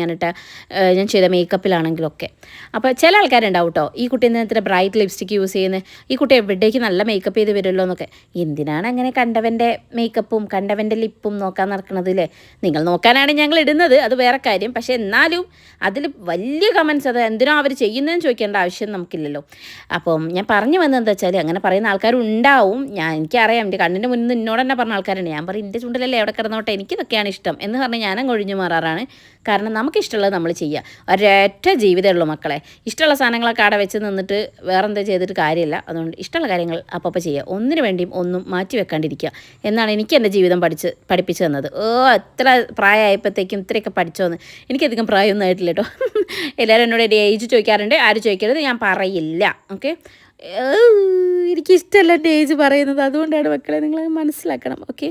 Speaker 1: ഞാൻ ചെയ്ത മേക്കപ്പിലാണെങ്കിലും ഒക്കെ. അപ്പോൾ ചില ആൾക്കാരുണ്ടാവും കേട്ടോ, ഈ കുട്ടി ഇത്ര ബ്രൈറ്റ് ലിപ്സ്റ്റിക്ക് യൂസ് ചെയ്യുന്നത്, ഈ കുട്ടി എവിടേക്ക് നല്ല മേക്കപ്പ് ചെയ്ത് വരുമല്ലോ എന്നൊക്കെ. എന്തിനാണ് അങ്ങനെ കണ്ടവൻ്റെ മേക്കപ്പും കണ്ടവൻ്റെ ലിപ്പും നോക്കാൻ നടക്കുന്നത് അല്ലേ? നിങ്ങൾ നോക്കാനാണ് ഞങ്ങൾ ഇടുന്നത്, അത് വേറെ കാര്യം. പക്ഷേ എന്നാലും അതിൽ വലിയ കമൻസ് അത് എന്തിനോ അവർ ചെയ്യുന്നതെന്ന് ചോദിക്കേണ്ട ആവശ്യം നമുക്കില്ലല്ലോ. അപ്പം ഞാൻ പറഞ്ഞു വന്നതെന്താ വെച്ചാൽ അങ്ങനെ പറയുന്ന ആൾക്കാരുണ്ടാവും. എനിക്കറിയാം, എൻ്റെ കണ്ണിൻ്റെ മുന്നിൽ എന്നോട് തന്നെ പറഞ്ഞ ആൾക്കാരുണ്ട്. ഞാൻ പറയും എൻ്റെ ചുണ്ടിലല്ലേ എവിടെ കിടന്നോട്ടെ, എനിക്കിതൊക്കെയാണ് ഇഷ്ടം എന്ന് പറഞ്ഞ് ഞാനും ഒഴിഞ്ഞു മാറാറാണ്. കാരണം നമുക്കിഷ്ടമുള്ളത് നമ്മൾ ചെയ്യുക. ഒരൊറ്റ ജീവിതമുള്ളൂ മക്കളെ. ഇഷ്ടമുള്ള സാധനങ്ങളൊക്കെ അവിടെ വെച്ച് നിന്നിട്ട് വേറെ എന്താ ചെയ്തിട്ട് കാര്യമില്ല. അതുകൊണ്ട് ഇഷ്ടമുള്ള കാര്യങ്ങൾ അപ്പോൾ ചെയ്യുക. ഒന്നിനു വേണ്ടിയും ഒന്നും മാറ്റി വെക്കാണ്ടിരിക്കുക എന്നാണ് എനിക്ക് എൻ്റെ ജീവിതം പഠിപ്പിച്ചു തന്നത്. എത്ര പ്രായമായപ്പോഴത്തേക്കും ഇത്രയൊക്കെ പഠിച്ചോന്ന്. എനിക്കധികം പ്രായമൊന്നും ആയിട്ടില്ല കേട്ടോ. എല്ലാവരും എന്നോട് എൻ്റെ ഏജ് ചോദിക്കാറുണ്ട്. ആരും ചോദിക്കരുത്, ഞാൻ പറയില്ല. ഓക്കെ, എനിക്കിഷ്ടമല്ല എൻ്റെ ഏജ് പറയുന്നത്, അതുകൊണ്ടാണ് മക്കളെ, നിങ്ങൾ മനസ്സിലാക്കണം. ഓക്കെ,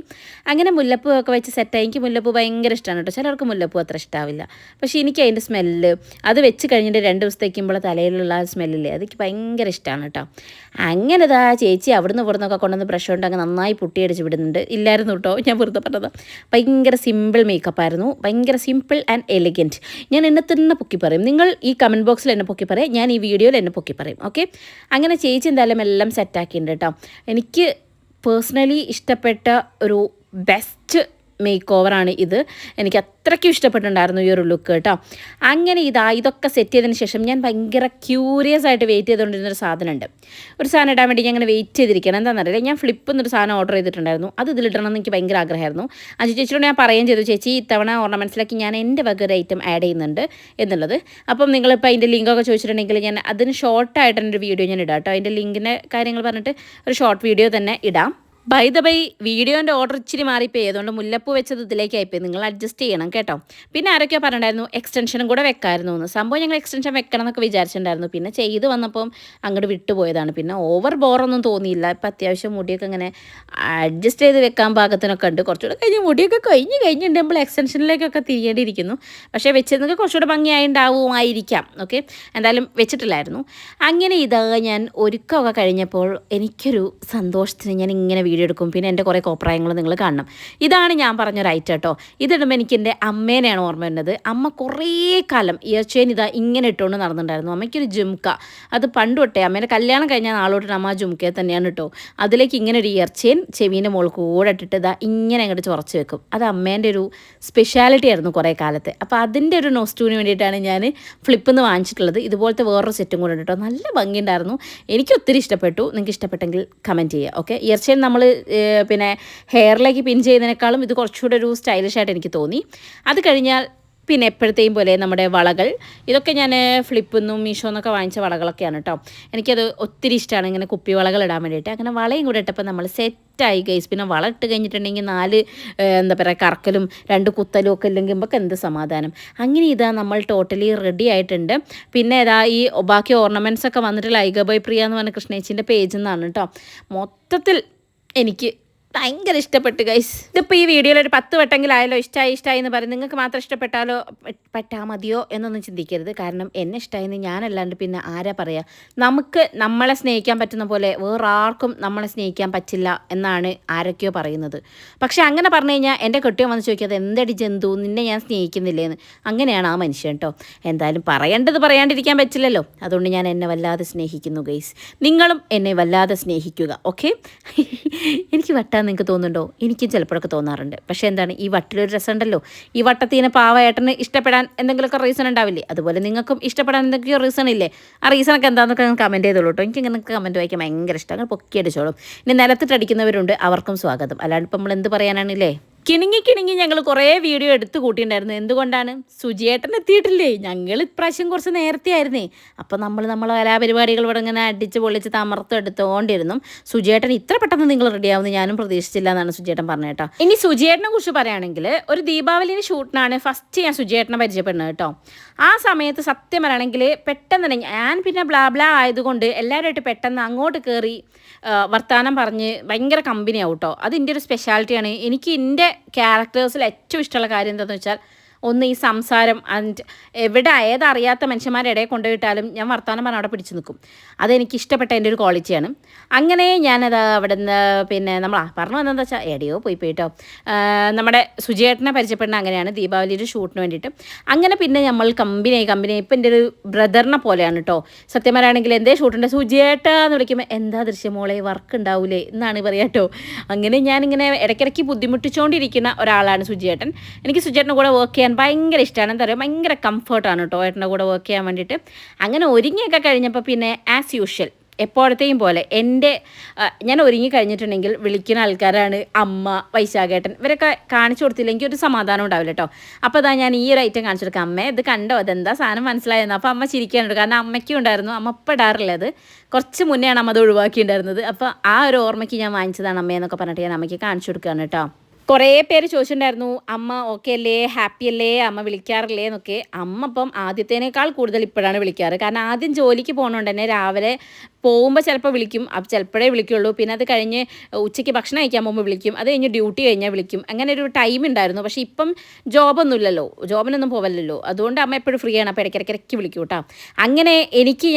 Speaker 1: അങ്ങനെ മുല്ലപ്പൂ ഒക്കെ വെച്ച് സെറ്റായി. എനിക്ക് മുല്ലപ്പൂ ഭയങ്കര ഇഷ്ടമാണ് കേട്ടോ. ചിലർക്ക് മുല്ലപ്പൂ അത്ര ഇഷ്ടാവില്ല. പക്ഷേ എനിക്ക് അതിൻ്റെ സ്മെല്ല് അത് വെച്ച് കഴിഞ്ഞിട്ട് 2 ദിവസത്തെ വയ്ക്കുമ്പോൾ തലയിലുള്ള ആ സ്മെല്ലില്ലേ, അതെനിക്ക് ഭയങ്കര ഇഷ്ടമാണ് കേട്ടോ. അങ്ങനെ ഇതാ ചേച്ചി അവിടുന്ന് ഇവിടുന്നൊക്കെ കൊണ്ടുവന്ന് ബ്രഷ് കൊണ്ട് അങ്ങ് നന്നായി പുട്ടിയടിച്ച് വിടുന്നുണ്ട്. ഇല്ലായിരുന്നു കേട്ടോ, ഞാൻ വെറുതെ പറഞ്ഞത്. ഭയങ്കര സിമ്പിൾ മേക്കപ്പായിരുന്നു, ഭയങ്കര സിമ്പിൾ ആൻഡ് എലിഗൻറ്റ്. ഞാൻ എന്നെ തന്നെ പൊക്കി പറയും. നിങ്ങൾ ഈ കമൻറ്റ് ബോക്സിൽ എന്നെ പൊക്കി പറയും, ഞാൻ ഈ വീഡിയോയിൽ എന്നെ പൊക്കി പറയും. ഓക്കെ, അങ്ങനെ ചേച്ചി എന്തായാലും എല്ലാം സെറ്റാക്കിയിട്ടുണ്ട് കേട്ടോ. എനിക്ക് പേഴ്സണലി ഇഷ്ടപ്പെട്ട ഒരു ബെസ്റ്റ് മേക്ക് ഓവറാണ് ഇത്. എനിക്ക് അത്രയ്ക്കും ഇഷ്ടപ്പെട്ടിട്ടുണ്ടായിരുന്നു ഈ ഒരു ലുക്ക് കേട്ടോ. അങ്ങനെ ഇതൊക്കെ സെറ്റ് ചെയ്തതിന് ശേഷം ഞാൻ ഭയങ്കര ക്യൂരിയസ് ആയിട്ട് വെയിറ്റ് ചെയ്തുകൊണ്ടിരുന്നൊരു സാധനമുണ്ട്. ഒരു സാധനം ഇടാൻ വേണ്ടി ഞാൻ അങ്ങനെ വെയിറ്റ് ചെയ്തിരിക്കണം. എന്താണെന്നറിയില്ല, ഞാൻ ഫ്ലിപ്പ് എന്നൊരു സാധനം ഓർഡർ ചെയ്തിട്ടുണ്ടായിരുന്നു. അത് ഇതിലിടണം എന്ന് എനിക്ക് ഭയങ്കര ആഗ്രഹമായിരുന്നു. അഞ്ചു ചേച്ചിയോട് ഞാൻ പറയുകയും ചെയ്തു, ചേച്ചി ഇത്തവണ ഓർണമെൻറ്റ്സിലേക്ക് ഞാൻ എൻ്റെ വക ഒരു ഐറ്റം ആഡ് ചെയ്യുന്നുണ്ട് എന്നുള്ളത്. അപ്പം നിങ്ങളിപ്പോൾ അതിൻ്റെ ലിങ്കൊക്കെ ചോദിച്ചിട്ടുണ്ടെങ്കിൽ ഞാൻ അതിന് ഷോർട്ടായിട്ട് എൻ്റെ ഒരു വീഡിയോ ഞാൻ ഇടാം കേട്ടോ. അതിൻ്റെ ലിങ്കിൻ്റെ കാര്യങ്ങൾ പറഞ്ഞിട്ട് ഒരു ഷോർട്ട് വീഡിയോ തന്നെ ഇടാം. ബൈ ദ ബൈ വീഡിയോൻ്റെ ഓർഡർ ഇച്ചിരി മാറിപ്പോയി, അതുകൊണ്ട് മുല്ലപ്പൂ വെച്ചത് ഇതിലേക്കായിപ്പോയി. നിങ്ങൾ അഡ്ജസ്റ്റ് ചെയ്യണം കേട്ടോ. പിന്നെ ആരൊക്കെയോ പറഞ്ഞിട്ടുണ്ടായിരുന്നു എക്സ്റ്റൻഷനും കൂടെ വെക്കായിരുന്നു എന്ന്. സംഭവം ഞങ്ങൾ എക്സ്റ്റൻഷൻ വെക്കണം എന്നൊക്കെ വിചാരിച്ചിട്ടുണ്ടായിരുന്നു. പിന്നെ ചെയ്ത് വന്നപ്പം അങ്ങോട്ട് വിട്ടുപോയതാണ്. പിന്നെ ഓവർ ബോറൊന്നും തോന്നിയില്ല. ഇപ്പം അത്യാവശ്യം മുടിയൊക്കെ ഇങ്ങനെ അഡ്ജസ്റ്റ് ചെയ്ത് വെക്കാൻ പാകത്തിനൊക്കെ ഉണ്ട്. കുറച്ചുകൂടെ കഴിഞ്ഞ് മുടിയൊക്കെ കഴിഞ്ഞിട്ടുണ്ട്, നമ്മൾ എക്സ്റ്റൻഷനിലേക്കൊക്കെ തിരിയേണ്ടിയിരിക്കുന്നു. പക്ഷേ വെച്ചതൊക്കെ കുറച്ചുകൂടെ ഭംഗിയായിട്ടുണ്ടാവുമായിരിക്കാം. ഓക്കെ, എന്തായാലും വെച്ചിട്ടില്ലായിരുന്നു. അങ്ങനെ ഞാൻ ഒരുക്കമൊക്കെ കഴിഞ്ഞപ്പോൾ എനിക്കൊരു സന്തോഷത്തിന് ഞാൻ ഇങ്ങനെ വീഡിയോ എടുക്കും. പിന്നെ എൻ്റെ കുറേ കോപ്രായങ്ങൾ നിങ്ങൾ കാണണം. ഇതാണ് ഞാൻ പറഞ്ഞൊരു ഐറ്റം കേട്ടോ. ഇതിടുമ്പോൾ എനിക്ക് എൻ്റെ അമ്മേനെയാണ് ഓർമ്മ വരുന്നത്. അമ്മ കുറേ കാലം ഇയർ ചെയിൻ ഇങ്ങനെ ഇട്ടുകൊണ്ട് നടന്നിട്ടുണ്ടായിരുന്നു. അമ്മയ്ക്കൊരു ജുംക്ക, അത് പണ്ട് തൊട്ടേ അമ്മേൻ്റെ കല്യാണം കഴിഞ്ഞാൽ നാളോട്ട് അമ്മ ആ ജുംക്കയെ തന്നെയാണ് കേട്ടോ. അതിലേക്ക് ഇങ്ങനെ ഒരു ഇയർ ചെയിൻ ചെവീൻ്റെ മുകളിൽ കൂടെ ഇട്ടിട്ട് ഇങ്ങനെ അങ്ങോട്ട് ചുറച്ച് വെക്കും. അത് അമ്മേൻ്റെ ഒരു സ്പെഷ്യാലിറ്റി ആയിരുന്നു കുറേ കാലത്തെ. അപ്പോൾ അതിൻ്റെ ഒരു നോസ്റ്റൂവിന് വേണ്ടിയിട്ടാണ് ഞാൻ ഫ്ലിപ്പിൽ നിന്ന് വാങ്ങിച്ചിട്ടുള്ളത്. ഇതുപോലത്തെ വേറൊരു സെറ്റും കൂടെ ഉണ്ട് കേട്ടോ. നല്ല ഭംഗിയുണ്ടായിരുന്നു, എനിക്ക് ഒത്തിരി ഇഷ്ടപ്പെട്ടു. നിങ്ങൾക്ക് ഇഷ്ടപ്പെട്ടെങ്കിൽ കമൻറ്റ് ചെയ്യുക. ഓക്കെ, ഇയർ ചെയിൻ നമ്മൾ പിന്നെ ഹെയറിലേക്ക് പിൻ ചെയ്യുന്നതിനേക്കാളും ഇത് കുറച്ചുകൂടെ ഒരു സ്റ്റൈലിഷ് ആയിട്ട് എനിക്ക് തോന്നി. അത് കഴിഞ്ഞാൽ പിന്നെ എപ്പോഴത്തെയും പോലെ നമ്മുടെ വളകൾ, ഇതൊക്കെ ഞാൻ ഫ്ലിപ്പിൽ നിന്നും മീഷോ എന്നൊക്കെ വാങ്ങിച്ച വളകളൊക്കെയാണ് കേട്ടോ. എനിക്കത് ഒത്തിരി ഇഷ്ടമാണ് ഇങ്ങനെ കുപ്പി വളകൾ ഇടാൻ വേണ്ടിയിട്ട്. അങ്ങനെ വളയും കൂടെ ഇട്ടപ്പോൾ നമ്മൾ സെറ്റായി ഗൈസ്. പിന്നെ വള ഇട്ട് കഴിഞ്ഞിട്ടുണ്ടെങ്കിൽ 4 എന്താ പറയുക കറക്കലും 2 കുത്തലും ഒക്കെ ഇല്ലെങ്കിൽ നമുക്ക് എന്ത് സമാധാനം. അങ്ങനെ നമ്മൾ ടോട്ടലി റെഡി ആയിട്ടുണ്ട്. പിന്നെ ഈ ബാക്കി ഓർണമെൻറ്റ്സ് ഒക്കെ വന്നിട്ട് ലൈഗ ബൈ പ്രിയ എന്ന് പറഞ്ഞ കൃഷ്ണേച്ചിൻ്റെ പേജിൽ നിന്നാണ് കേട്ടോ. മൊത്തത്തിൽ എനിക്ക് ഭയങ്കര ഇഷ്ടപ്പെട്ടു ഗൈസ്. ഇതിപ്പോൾ ഈ വീഡിയോയിൽ ഒരു 10 വട്ടെങ്കിലും ആയാലോ ഇഷ്ടമായി എന്ന് പറയും. നിങ്ങൾക്ക് മാത്രം ഇഷ്ടപ്പെട്ടാലോ പറ്റാൽ മതിയോ എന്നൊന്നും ചിന്തിക്കരുത്. കാരണം എന്നെ ഇഷ്ടമായെന്ന് ഞാനല്ലാണ്ട് പിന്നെ ആരാ പറയുക. നമുക്ക് നമ്മളെ സ്നേഹിക്കാൻ പറ്റുന്ന പോലെ വേറെ ആർക്കും നമ്മളെ സ്നേഹിക്കാൻ പറ്റില്ല എന്നാണ് ആരൊക്കെയോ പറയുന്നത്. പക്ഷേ അങ്ങനെ പറഞ്ഞു കഴിഞ്ഞാൽ എൻ്റെ കെട്ടിയോ വന്ന് ചോദിക്കാതെ എന്തടി ജന്തു നിന്നെ ഞാൻ സ്നേഹിക്കുന്നില്ലേന്ന്. അങ്ങനെയാണ് ആ മനുഷ്യൻ കേട്ടോ. എന്തായാലും പറയേണ്ടത് പറയാണ്ടിരിക്കാൻ പറ്റില്ലല്ലോ. അതുകൊണ്ട് ഞാൻ എന്നെ വല്ലാതെ സ്നേഹിക്കുന്നു ഗൈസ്. നിങ്ങളും എന്നെ വല്ലാതെ സ്നേഹിക്കുക. ഓക്കെ. എനിക്ക് വട്ടാന്ന് നിങ്ങൾക്ക് തോന്നുന്നുണ്ടോ? എനിക്കും ചിലപ്പോഴൊക്കെ തോന്നാറുണ്ട്. പക്ഷേ എന്താണ്, ഈ വട്ടിലൊരു രസമുണ്ടല്ലോ. ഈ വട്ടത്തിന് പാവയേട്ടന് ഇഷ്ടപ്പെടാൻ എന്തെങ്കിലുമൊക്കെ റീസൺ ഉണ്ടാവില്ലേ? അതുപോലെ നിങ്ങൾക്കും ഇഷ്ടപ്പെടാൻ എന്തൊക്കെയോ റീസൺ ഇല്ലേ? ആ റീസണൊക്കെ എന്താണെന്നൊക്കെ കമൻറ്റ് ചെയ്തോളൂ കേട്ടോ. എനിക്ക് ഇങ്ങനെ കമൻറ്റ് വായിക്കാൻ ഭയങ്കര ഇഷ്ടം. അങ്ങനെ പൊക്കി അടിച്ചോളും. ഇനി നിലത്തിട്ടടിക്കുന്നവരുണ്ട്, അവർക്കും സ്വാഗതം. അല്ലാണ്ട് ഇപ്പം നമ്മൾ എന്ത് പറയാനാണില്ലേ. കിണുങ്ങി ഞങ്ങൾ കുറേ വീഡിയോ എടുത്ത് കൂട്ടിയിട്ടുണ്ടായിരുന്നു. എന്തുകൊണ്ടാണ്? സുജിയേട്ടൻ എത്തിയിട്ടില്ലേ. ഞങ്ങൾ ഇപ്രാവശ്യം കുറച്ച് നേരത്തെ ആയിരുന്നേ. അപ്പോൾ നമ്മൾ കലാപരിപാടികൾ ഇവിടെ ഇങ്ങനെ അടിച്ച് പൊളിച്ച് തമർത്ത് എടുത്തുകൊണ്ടിരുന്നു. സുജിയേട്ടൻ ഇത്ര പെട്ടെന്ന് നിങ്ങൾ റെഡിയാവുമെന്ന് ഞാനും പ്രതീക്ഷിച്ചില്ല എന്നാണ് സുജിയേട്ടൻ പറഞ്ഞത് കേട്ടോ. ഇനി സുജിയേട്ടനെ കുറിച്ച് പറയുകയാണെങ്കിൽ ഒരു ദീപാവലിന് ഷൂട്ടിനാണ് ഫസ്റ്റ് ഞാൻ സുജിയേട്ടനെ പരിചയപ്പെടുന്നത് കേട്ടോ. ആ സമയത്ത് സത്യം പറയുകയാണെങ്കിൽ പെട്ടെന്ന് തന്നെ ഞാൻ പിന്നെ ബ്ലാ ആയതുകൊണ്ട് എല്ലാവരുമായിട്ട് പെട്ടെന്ന് അങ്ങോട്ട് കയറി വർത്തമാനം പറഞ്ഞ് ഭയങ്കര കമ്പനിയാവും കേട്ടോ. അതിൻ്റെ ഒരു സ്പെഷ്യാലിറ്റിയാണ്. എനിക്ക് എൻ്റെ ക്യാരക്ടേഴ്സിൽ ഏറ്റവും ഇഷ്ടമുള്ള കാര്യം എന്താണെന്ന് വെച്ചാൽ ഒന്ന് ഈ സംസാരം. ആൻഡ് എവിടെ ഏതറിയാത്ത മനുഷ്യന്മാരുടെ ഇടയിൽ കൊണ്ടുപോയിട്ടാലും ഞാൻ വർത്തമാനം പറഞ്ഞ് അവിടെ പിടിച്ചു നിൽക്കും. അതെനിക്ക് ഇഷ്ടപ്പെട്ട എൻ്റെ ഒരു ക്വാളിറ്റിയാണ്. അങ്ങനെ ഞാനത് അവിടെ നിന്ന് പിന്നെ പറഞ്ഞു വന്നതെന്ന് വെച്ചാൽ എവിടെയോ പോയിട്ടോ നമ്മുടെ സുജിയേട്ടനെ പരിചയപ്പെടുന്ന അങ്ങനെയാണ് ദീപാവലിയുടെ ഷൂട്ടിന് വേണ്ടിയിട്ട്. അങ്ങനെ പിന്നെ നമ്മൾ കമ്പനിയായി ഇപ്പം എൻ്റെ ഒരു ബ്രദറിനെ പോലെയാണ് കേട്ടോ. സത്യം പറയുകയാണെങ്കിൽ എന്തേ ഷൂട്ടുണ്ട് സുജിയേട്ടാ എന്ന് വിളിക്കുമ്പോൾ എന്താ ദൃശ്യമോളെ വർക്ക് ഉണ്ടാവൂലേ എന്നാണ് പറയുക കേട്ടോ. അങ്ങനെ ഞാനിങ്ങനെ ഇടയ്ക്കിടയ്ക്ക് ബുദ്ധിമുട്ടിച്ചുകൊണ്ടിരിക്കുന്ന ഒരാളാണ് സുജിയേട്ടൻ. എനിക്ക് സുജിയേട്ടൻ്റെ കൂടെ വർക്ക് ചെയ്യാൻ ഭയങ്കര ഇഷ്ടമാണ്. എന്താ പറയുക, ഭയങ്കര കംഫർട്ടാണ് കേട്ടോ ഏട്ടൻ്റെ കൂടെ വർക്ക് ചെയ്യാൻ വേണ്ടിയിട്ട്. അങ്ങനെ ഒരുങ്ങിയൊക്കെ കഴിഞ്ഞപ്പോൾ പിന്നെ ആസ് യൂഷ്വൽ എപ്പോഴത്തെയും പോലെ ഞാൻ ഒരുങ്ങി കഴിഞ്ഞിട്ടുണ്ടെങ്കിൽ വിളിക്കുന്ന ആൾക്കാരാണ് അമ്മ, വൈശാഖേട്ടൻ. ഇവരൊക്കെ കാണിച്ചു കൊടുത്തില്ലെങ്കിൽ ഒരു സമാധാനം ഉണ്ടാവില്ല കേട്ടോ. അപ്പോൾ അതാ ഞാൻ ഈ ഒരു ഐറ്റം കാണിച്ചു കൊടുക്കാം. അമ്മേ ഇത് കണ്ടോ, അതെന്താ സാധനം മനസ്സിലായെന്ന്. അപ്പോൾ അമ്മ ചിരിക്കാനുണ്ട്. കാരണം അമ്മയ്ക്കും ഉണ്ടായിരുന്നു. അമ്മ ഇപ്പം ഇടാറില്ല. അത് കുറച്ച് മുന്നെയാണ് അമ്മ അത് ഒഴിവാക്കിയിട്ടുണ്ടായിരുന്നത്. അപ്പോൾ ആ ഒരു ഓർമ്മയ്ക്ക് ഞാൻ വാങ്ങിച്ചതാണ് അമ്മയെന്നൊക്കെ പറഞ്ഞിട്ട് ഞാൻ അമ്മയ്ക്ക് കാണിച്ചു കൊടുക്കുകയാണ് കേട്ടോ. കുറേ പേര് ചോദിച്ചിട്ടുണ്ടായിരുന്നു അമ്മ ഓക്കെ അല്ലേ, ഹാപ്പി അല്ലേ, അമ്മ വിളിക്കാറില്ലേ എന്നൊക്കെ. അമ്മ ഇപ്പം ആദ്യത്തേനേക്കാൾ കൂടുതൽ ഇപ്പോഴാണ് വിളിക്കാറ്. കാരണം ആദ്യം ജോലിക്ക് പോകുന്നതുകൊണ്ട് തന്നെ രാവിലെ പോകുമ്പോൾ ചിലപ്പോൾ വിളിക്കും. അപ്പോൾ ചിലപ്പോഴേ വിളിക്കുള്ളൂ. പിന്നെ അത് കഴിഞ്ഞ് ഉച്ചയ്ക്ക് ഭക്ഷണം കഴിക്കാൻ പോകുമ്പോൾ വിളിക്കും. അത് കഴിഞ്ഞ് ഡ്യൂട്ടി കഴിഞ്ഞാൽ വിളിക്കും. അങ്ങനെ ഒരു ടൈം ഉണ്ടായിരുന്നു. പക്ഷേ ഇപ്പം ജോബൊന്നുമില്ലല്ലോ, ജോബിനൊന്നും പോവല്ലോ. അതുകൊണ്ട് അമ്മ എപ്പോഴും ഫ്രീ ആണ്. അപ്പോൾ ഇടയ്ക്കിടയ്ക്ക് വിളിക്കും കേട്ടോ. അങ്ങനെ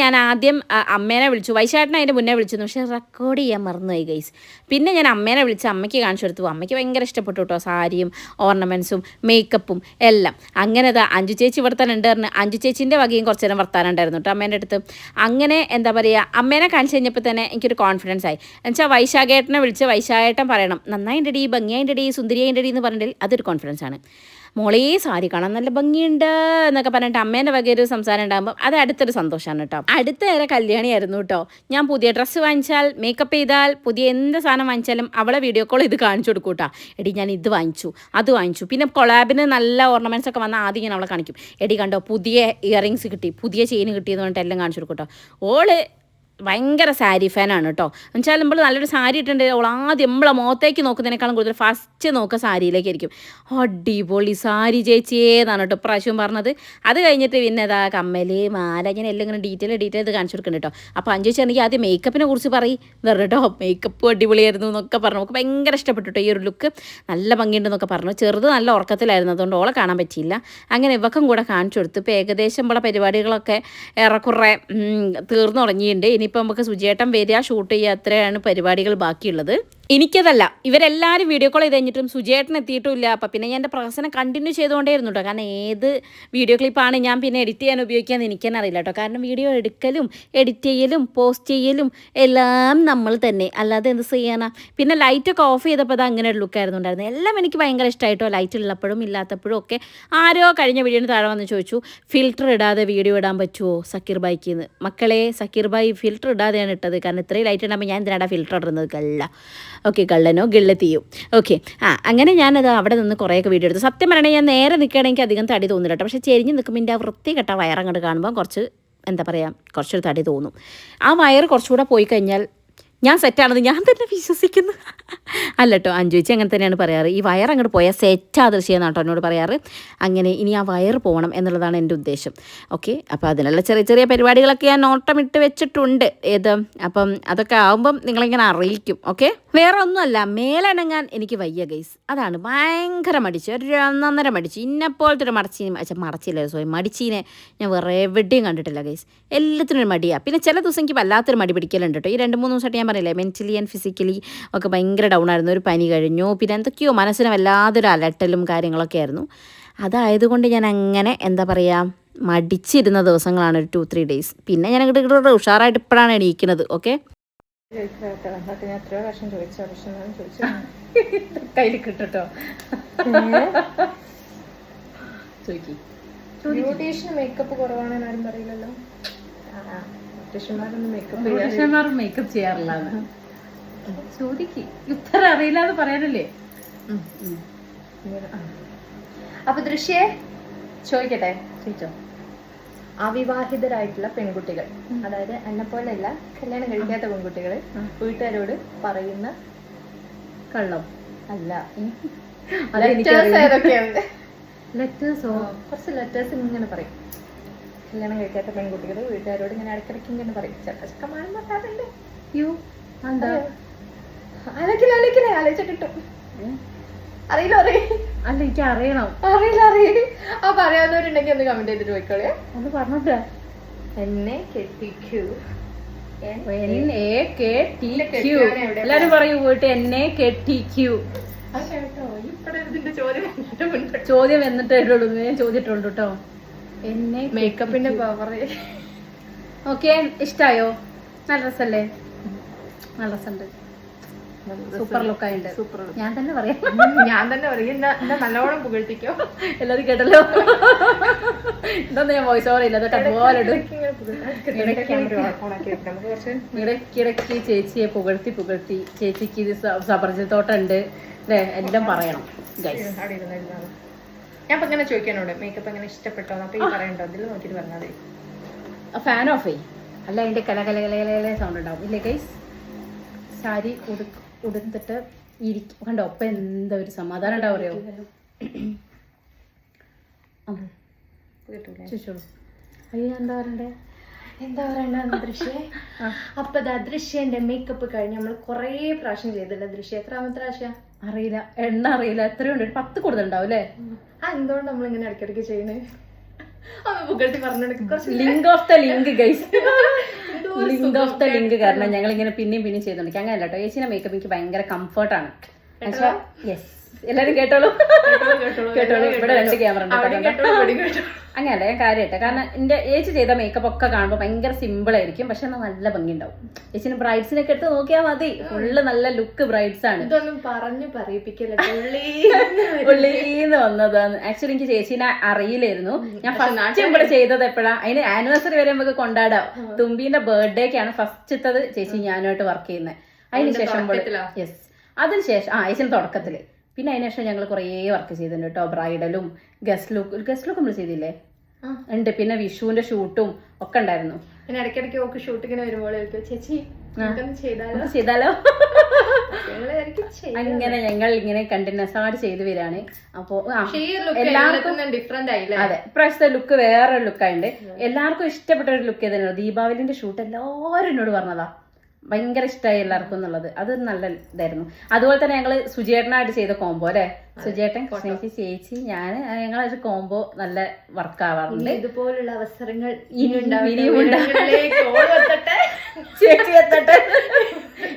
Speaker 1: ഞാൻ ആദ്യം അമ്മേനെ വിളിച്ചു. വൈശാഖനെ അതിൻ്റെ മുന്നേ വിളിച്ചിരുന്നു. പക്ഷേ റെക്കോർഡ് ചെയ്യാൻ മറന്നുപോയി ഗൈസ്. പിന്നെ ഞാൻ അമ്മേനെ വിളിച്ച് അമ്മയ്ക്ക് കാണിച്ചു കൊടുത്തു. അമ്മയ്ക്ക് ഭയങ്കര ഇഷ്ടപ്പെട്ടു കേട്ടോ. സാരിയും ഓർണമെൻറ്റ്സും മേക്കപ്പും എല്ലാം. അങ്ങനെ അഞ്ചു ചേച്ചി ഇവിടെ തന്നെ ഉണ്ട് പറഞ്ഞ് അഞ്ചു ചേച്ചീൻ്റെ വകയും കുറച്ച് നേരം വർത്താനം ഉണ്ടായിരുന്നു കേട്ടോ അമ്മേൻ്റെ അടുത്ത്. അങ്ങനെ എന്താ പറയുക, അമ്മേനെ കാണിച്ചു കഴിഞ്ഞപ്പോൾ തന്നെ എനിക്കൊരു കോൺഫിഡൻസ് ആയി. എന്നുവെച്ചാൽ വൈശാഖേട്ടനെ വിളിച്ച് വൈശാഖേട്ടൻ പറയണം നന്നായിണ്ടടി, ഭംഗിയായിണ്ടടി, സുന്ദരിയായിണ്ടടി എന്ന് പറഞ്ഞിട്ടുണ്ടെങ്കിൽ അതൊരു കോൺഫിഡൻസ് ആണ്. മോളേ സാരി കാണാൻ നല്ല ഭംഗിയുണ്ട് എന്നൊക്കെ പറഞ്ഞിട്ട് അമ്മേൻ്റെ വകയൊരു സംസാരം ഉണ്ടാകുമ്പോൾ അത് അടുത്തൊരു സന്തോഷമാണ് കേട്ടോ. അടുത്ത നേരെ കല്യാണിയായിരുന്നു കേട്ടോ. ഞാൻ പുതിയ ഡ്രസ്സ് വാങ്ങിച്ചാൽ, മേക്കപ്പ് ചെയ്താൽ, പുതിയ എന്ത് സാധനം വാങ്ങിച്ചാലും അവളെ വീഡിയോ കോൾ ഇത് കാണിച്ചു കൊടുക്കും കേട്ടോ. എടി ഞാൻ ഇത് വാങ്ങിച്ചു, അത് വാങ്ങിച്ചു. പിന്നെ കൊളാബിന് നല്ല ഓർണമെൻറ്റ്സ് ഒക്കെ വന്നാൽ ആദ്യം ഞാൻ അവളെ കാണിക്കും. എടി കണ്ടോ പുതിയ ഇയറിങ്സ് കിട്ടി, പുതിയ ചെയിൻ കിട്ടിയെന്ന് പറഞ്ഞിട്ട് എല്ലാം കാണിച്ചു കൊടുക്കും കേട്ടോ. ഓള് ഭയങ്കര സാരി ഫാനാണ് കേട്ടോ. എന്നുവെച്ചാൽ നമ്മൾ നല്ലൊരു സാരി ഇട്ടിട്ടുണ്ടെങ്കിൽ അവൾ ആദ്യം നമ്മളെ മുഖത്തേക്ക് നോക്കുന്നതിനേക്കാളും കൂടുതൽ ഫസ്റ്റ് നോക്കുക സാരിയിലേക്കായിരിക്കും. അടിപൊളി സാരി ചേച്ചിയേ എന്നാണ് കേട്ടോ പ്രാവശ്യം പറഞ്ഞത്. അത് കഴിഞ്ഞിട്ട് പിന്നെ അതാ കമ്മല്, മാല, ഞാൻ എല്ലാം ഇങ്ങനെ ഡീറ്റെയിൽ ഇത് കാണിച്ചു കൊടുക്കുന്നുണ്ട് കേട്ടോ. അപ്പോൾ അഞ്ചു ചേച്ചിയാണെങ്കിൽ ആദ്യം മേക്കപ്പിനെ കുറിച്ച് പറയും കേട്ടോ. മേക്കപ്പ് അടിപൊളിയായിരുന്നു എന്നൊക്കെ പറഞ്ഞു. നമുക്ക് ഭയങ്കര ഇഷ്ടപ്പെട്ടു കേട്ടോ ഈ ഒരു ലുക്ക്. നല്ല ഭംഗിയുണ്ടെന്നൊക്കെ പറഞ്ഞു. ചെറുത് നല്ല ഉറക്കത്തിലായിരുന്നു, അതുകൊണ്ട് ഓളെ കാണാൻ പറ്റിയില്ല. അങ്ങനെ ഇവക്കും കൂടെ കാണിച്ചു കൊടുത്തു. ഇപ്പോൾ ഏകദേശം നമ്മളെ പരിപാടികളൊക്കെ ഏറെക്കുറെ തീർന്നു തുടങ്ങിയിട്ടുണ്ട്. ഇനിയിപ്പോൾ നമുക്ക് സുജിയേട്ടൻ വരിക, ഷൂട്ട് ചെയ്യുക, അത്രയാണ് പരിപാടികൾ ബാക്കിയുള്ളത്. എനിക്കതല്ല, ഇവരെല്ലാവരും വീഡിയോ കോൾ ചെയ്ത് കഴിഞ്ഞിട്ടും സുജിയേട്ടൻ എത്തിയിട്ടുമില്ല. അപ്പം പിന്നെ ഞാൻ എൻ്റെ പ്രഹസനം കണ്ടിന്യൂ ചെയ്തുകൊണ്ടേയിരുന്നു കേട്ടോ. കാരണം ഏത് വീഡിയോ ക്ലിപ്പാണ് ഞാൻ പിന്നെ എഡിറ്റ് ചെയ്യാൻ ഉപയോഗിക്കാമെന്ന് എനിക്കെന്നെ അറിയില്ല കേട്ടോ. കാരണം വീഡിയോ എടുക്കലും എഡിറ്റ് ചെയ്യലും പോസ്റ്റ് ചെയ്യലും എല്ലാം നമ്മൾ തന്നെ, അല്ലാതെ എന്ത് ചെയ്യാനാ. പിന്നെ ലൈറ്റൊക്കെ ഓഫ് ചെയ്തപ്പോൾ അത് അങ്ങനെ ഒരു ലുക്കായിരുന്നു ഉണ്ടായിരുന്നത്. എല്ലാം എനിക്ക് ഭയങ്കര ഇഷ്ടമായിട്ടോ. ലൈറ്റ് ഉള്ളപ്പോഴും ഇല്ലാത്തപ്പോഴും ഒക്കെ. ആരോ കഴിഞ്ഞ വീഡിയോന് താഴെ വന്ന് ചോദിച്ചു ഫിൽറ്റർ ഇടാതെ വീഡിയോ ഇടാൻ പറ്റുമോ സക്കീർ ബായിക്ക്. മക്കളെ, സക്കീർ ബായി ഫിൽറ്റർ ഇടാതെയാണ് ഇട്ടത്. കാരണം ഇത്രയും ലൈറ്റ് ഉണ്ടാകുമ്പോൾ ഞാൻ എന്തിനാണ് ഫിൽറ്റർ ഇടുന്നത്? കള്ള ഓക്കെ, കള്ളനോ ഗിള്ളെത്തിയോ. ഓക്കെ, അങ്ങനെ ഞാനത് അവിടെ നിന്ന് കുറേയൊക്കെ വീഡിയോ എടുത്തു. സത്യം പറയണമെങ്കിൽ ഞാൻ നേരെ നിൽക്കുകയാണെങ്കിൽ അധികം തടി തോന്നില്ല കേട്ടോ. പക്ഷേ ചെരിഞ്ഞ് നിൽക്കുമ്പോൾ എൻ്റെ ആ വൃത്തികെട്ട വയറങ്ങോട്ട് കാണുമ്പോൾ കുറച്ച് എന്താ പറയുക, കുറച്ചൊരു തടി തോന്നും. ആ വയർ കുറച്ചുകൂടെ പോയി കഴിഞ്ഞാൽ ഞാൻ സെറ്റാണെന്ന് ഞാൻ തന്നെ വിശ്വസിക്കുന്നു. അല്ല കേട്ടോ, അഞ്ചു ചേച്ചി അങ്ങനെ തന്നെയാണ് പറയാറ്. ഈ വയർ അങ്ങോട്ട് പോയാൽ സെറ്റാ ദൃശ്യം കേട്ടോ എന്നോട് പറയാറ്. അങ്ങനെ ഇനി ആ വയർ പോകണം എന്നുള്ളതാണ് എൻ്റെ ഉദ്ദേശം. ഓക്കെ, അപ്പോൾ അതിനുള്ള ചെറിയ ചെറിയ പരിപാടികളൊക്കെ ഞാൻ നോട്ടമിട്ട് വെച്ചിട്ടുണ്ട്. അപ്പം അതൊക്കെ ആകുമ്പം നിങ്ങളിങ്ങനെ അറിയിക്കും. ഓക്കെ. വേറെ ഒന്നുമല്ല, മേലനങ്ങാൻ എനിക്ക് വയ്യ ഗൈസ്. അതാണ് ഭയങ്കര മടിച്ച്, ഒരു 1.5 മടിച്ച്. ഇന്നെപ്പോലത്തെ ഒരു മടിച്ചീനെ ഞാൻ വേറെ എവിടെയും കണ്ടിട്ടില്ല ഗൈസ്. എല്ലാത്തിനും ഒരു മടിയാണ്. പിന്നെ ചില ദിവസം എനിക്ക് വല്ലാത്തൊരു മടി പിടിക്കലുണ്ട് കേട്ടോ. ഈ 2-3 ദിവസമായിട്ട് ഞാൻ പറയില്ലേ, മെൻ്റലി ആൻഡ് ഫിസിക്കലി ഒക്കെ ഭയങ്കര ഡൗൺ ആയിരുന്നു. ഒരു പനി കഴിഞ്ഞു, പിന്നെ എന്തൊക്കെയോ മനസ്സിന് വല്ലാതൊരു അലട്ടലും കാര്യങ്ങളൊക്കെ ആയിരുന്നു. അതായതുകൊണ്ട് ഞാൻ അങ്ങനെ എന്താ പറയുക മടിച്ചിരുന്ന ദിവസങ്ങളാണ് ഒരു 2-3 ഡേയ്സ്. പിന്നെ ഞാൻ അങ്ങോട്ട് ഉഷാറായിട്ട് ഇപ്പോഴാണ് എണീക്കുന്നത്. ഓക്കെ,
Speaker 2: ഞാൻ എത്രയോ പ്രാവശ്യം ചോദിച്ചു, പക്ഷെ ഞാൻ ചോദിച്ചു കയ്യിൽ കിട്ടോ. ബ്യൂട്ടീഷ്യന് മേക്കപ്പ് കുറവാണെന്ന് ആരും പറയില്ലല്ലോ.
Speaker 3: ബ്യൂട്ടീഷ്യന്മാർ മേക്കപ്പ് ചെയ്യാറില്ല. ചോദിക്ക്, ഉത്തരം അറിയില്ല എന്ന് പറയാനല്ലേ.
Speaker 2: അപ്പൊ ദൃശ്യേ ചോദിക്കട്ടെ, ചോദിച്ചോ. അവിവാഹിതരായിട്ടുള്ള പെൺകുട്ടികൾ, അതായത് എന്നെ പോലെയല്ല കല്യാണം കഴിക്കാത്ത പെൺകുട്ടികൾ വീട്ടുകാരോട് പറയുന്ന
Speaker 3: കള്ളം
Speaker 2: അല്ല
Speaker 3: ലെറ്റേഴ്സോ,
Speaker 2: കുറച്ച് ലെറ്റേഴ്സ് ഇങ്ങനെ പറയും. കല്യാണം കഴിക്കാത്ത പെൺകുട്ടികൾ വീട്ടുകാരോട് ഇങ്ങനെ ഇടയ്ക്കിടയ്ക്ക് ഇങ്ങനെ പറയും. ചെക്കന്മാരും പറയാറുണ്ട്. ആലോചിച്ച കിട്ടും. അറിയില്ല
Speaker 3: അല്ല, എനിക്ക് അറിയണം.
Speaker 2: അറിയില്ല. ആ പറയാവുന്നവരുണ്ടെങ്കിൽ ഒന്ന് കമന്റ് ചെയ്തിട്ട് പോയിക്കോളെ.
Speaker 3: ഒന്ന് പറഞ്ഞിട്ട്.
Speaker 2: എന്നെ കെട്ടിക്കൂ.
Speaker 3: എല്ലാരും പറയൂ പോയിട്ട് എന്നെ കെട്ടിക്കൂ. ചോദ്യം എന്നിട്ടേ ഉള്ളൂ, ഞാൻ ചോദിച്ചിട്ടുണ്ട് കേട്ടോ. എന്നെ
Speaker 2: മേക്കപ്പിന്റെ പവർ.
Speaker 3: ഓക്കെ, ഇഷ്ടായോ? നല്ല രസല്ലേ? നല്ല രസമുണ്ട്. സൂപ്പർ ലുക്കായിട്ട്. ഞാൻ തന്നെ പറയാം.
Speaker 2: എന്താ നല്ലോണം പുകഴ്ത്തിക്കോ.
Speaker 3: എല്ലാരും കേട്ടല്ലോ. എന്താ ഞാൻ വോയിസ് ഓവർ ഇല്ലാതെ പോലെ ഇടയ്ക്കിടയ്ക്ക് ചേച്ചിയെ പുകഴ്ത്തി ചേച്ചിക്ക് ഇത് സബർജത്തോട്ടുണ്ട് അല്ലേ, എല്ലാം പറയണം.
Speaker 2: ഞാൻ ഇപ്പൊ ഇങ്ങനെ ചോദിക്കാനോട് മേക്കപ്പ് എങ്ങനെ ഇഷ്ടപ്പെട്ടോ അപ്പൊ ഈ പറയണ്ടോ, ഇതിൽ നോക്കിട്ട് പറഞ്ഞാൽ
Speaker 3: ഫാൻ ഓഫ് ചെയ്യും. അല്ല അതിന്റെ കല സൗണ്ട് ഉണ്ടാവും ഇല്ലേ ഗൈസ്. സാരി ഉടുത്തിട്ട് ഇരിക്കും കണ്ടോ, ഒപ്പം എന്താ ഒരു സമാധാനം ഉണ്ടാവുമോ. ചോദിച്ചോളൂ.
Speaker 2: അയ്യോ, എന്താ പറയണ്ട ദൃശ്യ. അപ്പൊ ദൃശ്യന്റെ മേക്കപ്പ് കഴിഞ്ഞ് നമ്മൾ കൊറേ പ്രാവശ്യം ചെയ്തില്ല ദൃശ്യ. എത്രാമത്തെ പ്രാവശ്യം
Speaker 3: അറിയില്ല, എണ്ണ അറിയില്ല. എത്രയുണ്ട്? 10 കൂടുതലുണ്ടാവും അല്ലേ?
Speaker 2: എന്തുകൊണ്ട് നമ്മളിങ്ങനെ ഇടയ്ക്കിടയ്ക്ക് ചെയ്യുന്നത്?
Speaker 3: Link of the link guys, link of the link. കാരണം ഞങ്ങൾ ഇങ്ങനെ പിന്നെയും ചെയ്തോണ്ടിരിക്കും. അങ്ങനെയല്ല കേട്ടോ, ചേച്ചിയുടെ മേക്കപ്പ് എനിക്ക് ഭയങ്കര കംഫർട്ടാണ്. യെസ്, എല്ലാരും കേട്ടോളൂ. ഇവിടെ 2 ക്യാമറ ഉണ്ട്. അങ്ങനെയല്ല, ഞാൻ കാര്യമായിട്ട്. കാരണം എന്റെ ചേച്ചി ചെയ്ത മേക്കപ്പ് ഒക്കെ കാണുമ്പോൾ ഭയങ്കര സിമ്പിൾ ആയിരിക്കും, പക്ഷെ എന്നാൽ നല്ല ഭംഗി ഉണ്ടാവും. ചേച്ചിന് ബ്രൈഡ്സിനൊക്കെ എടുത്ത് നോക്കിയാൽ മതി, ഫുള്ള് നല്ല ലുക്ക് ബ്രൈഡ്സ് ആണ്.
Speaker 2: ഇതൊന്നും പറഞ്ഞു പറയിപ്പിക്കല്ലേ,
Speaker 3: ഉള്ളീന്ന് വന്നതാണ്. ആക്ച്വലി എനിക്ക് ചേച്ചീനെ അറിയില്ലായിരുന്നു. ഞാൻ ഫസ്റ്റ് ഇവിടെ ചെയ്തത് എപ്പോഴാണ്, അതിന് ആനിവേഴ്സറി വരെ നമുക്ക് കൊണ്ടാടാം. തുമ്പീന്റെ ബർത്ത്ഡേക്കാണ് ഫസ്റ്റത്തത് ചേച്ചി ഞാനുമായിട്ട് വർക്ക് ചെയ്യുന്നത്. അതിനുശേഷം യെസ്, അതിനുശേഷം ചേച്ചിന് തുടക്കത്തില്. പിന്നെ അതിനുശേഷം ഞങ്ങൾ കുറേ വർക്ക് ചെയ്തിട്ടുണ്ട് കേട്ടോ. ബ്രൈഡലും ഗസ്റ്റ് ലുക്ക് നമ്മൾ ചെയ്തില്ലേ ഉണ്ട്. പിന്നെ വിഷുവിന്റെ ഷൂട്ടും ഒക്കെ ഉണ്ടായിരുന്നു.
Speaker 2: പിന്നെ ഇടയ്ക്കിടയ്ക്ക് ഓക്ക് ഷൂട്ടിങ്ങിന് വരുമ്പോൾ ചേച്ചി
Speaker 3: ചെയ്താലോ. അങ്ങനെ ഞങ്ങൾ ഇങ്ങനെ കണ്ടിന്യൂസ് ആയിട്ട് ചെയ്തു വരാണ്. അപ്പോ എല്ലാവർക്കും
Speaker 2: ഡിഫറെന്റ് ആയില്ലേ?
Speaker 3: അതെ, ഇപ്രാവശ്യത്തെ ലുക്ക് വേറെ ലുക്കായിട്ടുണ്ട്. എല്ലാവർക്കും ഇഷ്ടപ്പെട്ട ഒരു ലുക്ക് ഏതായിരുന്നു. ദീപാവലിന്റെ ഷൂട്ട് എല്ലാവരും എന്നോട് പറഞ്ഞതാ ഭയങ്കര ഇഷ്ടമായി എല്ലാവർക്കും എന്നുള്ളത്. അത് നല്ല ഇതായിരുന്നു. അതുപോലെ തന്നെ ഞങ്ങള് സുജേട്ടനായിട്ട് ചെയ്ത കോംബോ അല്ലെ, സുജേട്ടൻ, കൃഷ്ണേച്ചി, ചേച്ചി, ഞങ്ങളൊരു കോംബോ നല്ല വർക്ക് ആവാറുണ്ട്.
Speaker 2: ഇതുപോലുള്ള അവസരങ്ങൾ
Speaker 3: ചേച്ചി എത്തട്ടെ,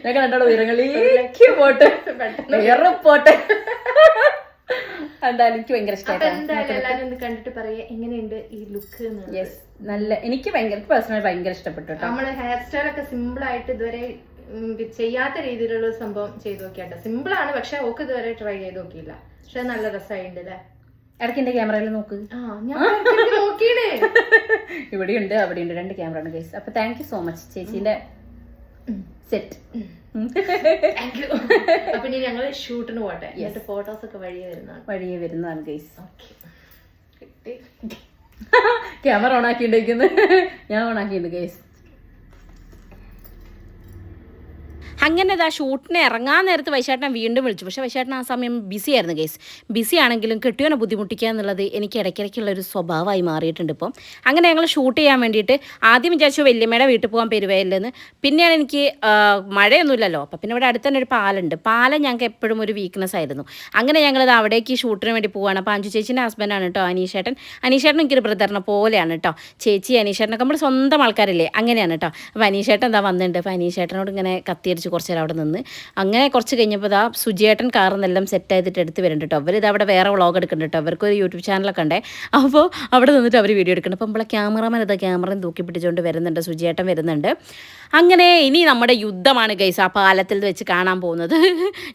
Speaker 3: ഞങ്ങൾ രണ്ടോളം ഉയരങ്ങളിലേക്ക് പോട്ടെ, പോട്ടെ. എന്തായാലും എനിക്ക് ഭയങ്കര ഇഷ്ടമായിട്ട്
Speaker 2: കണ്ടിട്ട് പറയാ എങ്ങനെയുണ്ട് ഈ ലുക്ക്.
Speaker 3: യെസ്, നല്ല എനിക്ക് പേഴ്സണലി ഭയങ്കര ഇഷ്ടപ്പെട്ടു.
Speaker 2: നമ്മള് ഹെയർ സ്റ്റൈൽ ഒക്കെ സിമ്പിൾ ആയിട്ട് ഇതുവരെ ചെയ്യാത്ത രീതിയിലുള്ള സംഭവം ചെയ്ത് നോക്കിയാട്ടോ. സിമ്പിൾ ആണ്, പക്ഷെ ഓക്ക് ഇതുവരെ ട്രൈ ചെയ്ത് നോക്കിയില്ല. പക്ഷെ നല്ല രസമായിട്ടുണ്ട് അല്ലേ?
Speaker 3: ഇടയ്ക്ക് എന്റെ ക്യാമറയിൽ നോക്ക്. ഇവിടെയുണ്ട് അവിടെയുണ്ട്, 2 ക്യാമറ ആണ് ഗൈസ്. അപ്പൊ താങ്ക് യു സോ മച്ച് ചേച്ചിന്റെ സെറ്റ്.
Speaker 2: അപ്പൊ ഇനി ഞങ്ങള് ഷൂട്ടിന് പോട്ടെ. ഫോട്ടോസ് ഒക്കെ വഴിയെ വരുന്നതാണ്
Speaker 3: ഗൈസ്. ക്യാമറ ഓൺ ആക്കിണ്ടിരിക്കുന്നു, ഞാൻ ഓൺ ആക്കിയിട്ടുണ്ട് ഗൈസ്.
Speaker 1: അങ്ങനെ ഇതാ ഷൂട്ടിന് ഇറങ്ങാൻ നേരത്ത് വൈശാട്ടനെ വീണ്ടും വിളിച്ചു. പക്ഷേ വൈശാട്ടൻ ആ സമയം ബിസി ആയിരുന്നു ഗൈസ്. ബിസി ആണെങ്കിലും കെട്ടിയോനെ ബുദ്ധിമുട്ടിക്കുക എന്നുള്ളത് എനിക്ക് ഇടയ്ക്കിടയ്ക്കുള്ളൊരു സ്വഭാവമായി മാറിയിട്ടുണ്ട് ഇപ്പോൾ. അങ്ങനെ ഞങ്ങൾ ഷൂട്ട് ചെയ്യാൻ വേണ്ടിയിട്ട് ആദ്യം വിചാരിച്ചു വല്യമ്മയുടെ വീട്ടിൽ പോകാൻ പെരുവയില്ലെന്ന്. പിന്നെയാണ് എനിക്ക് മഴയൊന്നുമില്ലല്ലോ, അപ്പോൾ പിന്നെ ഇവിടെ അടുത്ത് തന്നെ ഒരു പാലുണ്ട്. പാലം ഞങ്ങൾക്ക് എപ്പോഴും ഒരു വീക്ക്നെസ് ആയിരുന്നു. അങ്ങനെ ഞങ്ങളിത് അവിടേക്ക് ഷൂട്ടിന് വേണ്ടി പോവുകയാണ്. അപ്പോൾ അഞ്ചു ചേച്ചീൻ്റെ ഹസ്ബൻഡാണ് കേട്ടോ അനീഷേട്ടൻ. അനീഷേട്ടൻ എനിക്കൊരു ബ്രദറിനെ പോലെയാണ് കേട്ടോ. ചേച്ചി അനീഷേട്ടനൊക്കെ നമ്മുടെ സ്വന്തം ആൾക്കാരില്ലേ, അങ്ങനെയാണ് കേട്ടോ. അപ്പോൾ അനീഷേട്ടൻ എന്താ വന്നിട്ടുണ്ട്. അപ്പോൾ അനീഷേട്ടനോട് ഇങ്ങനെ കത്തിയടിച്ച് കുറച്ച് നേരം അവിടെ നിന്ന്. അങ്ങനെ കുറച്ച് കഴിഞ്ഞപ്പോൾ ഇതാ സുജിയേട്ടൻ കാറിന്നെല്ലാം സെറ്റ് ചെയ്തിട്ട് എടുത്ത് വരുന്നുണ്ട് കേട്ടോ. അവർ ഇത് അവിടെ വേറെ വ്ളോഗ് എടുക്കുന്നുണ്ട് കേട്ടോ. അവർക്കൊരു യൂട്യൂബ് ചാനലൊക്കെ ഉണ്ടേ. അപ്പോൾ അവിടെ നിന്നിട്ട് അവർ വീഡിയോ എടുക്കണം. അപ്പോൾ നമ്മളെ ക്യാമറമാൻ ഇതാ ക്യാമറയും തൂക്കി പിടിച്ചുകൊണ്ട് വരുന്നുണ്ട്. സുജിയേട്ടൻ വരുന്നുണ്ട്. അങ്ങനെ ഇനി നമ്മുടെ യുദ്ധമാണ് ഗൈസ് ആ പാലത്തിൽ വെച്ച് കാണാൻ പോകുന്നത്.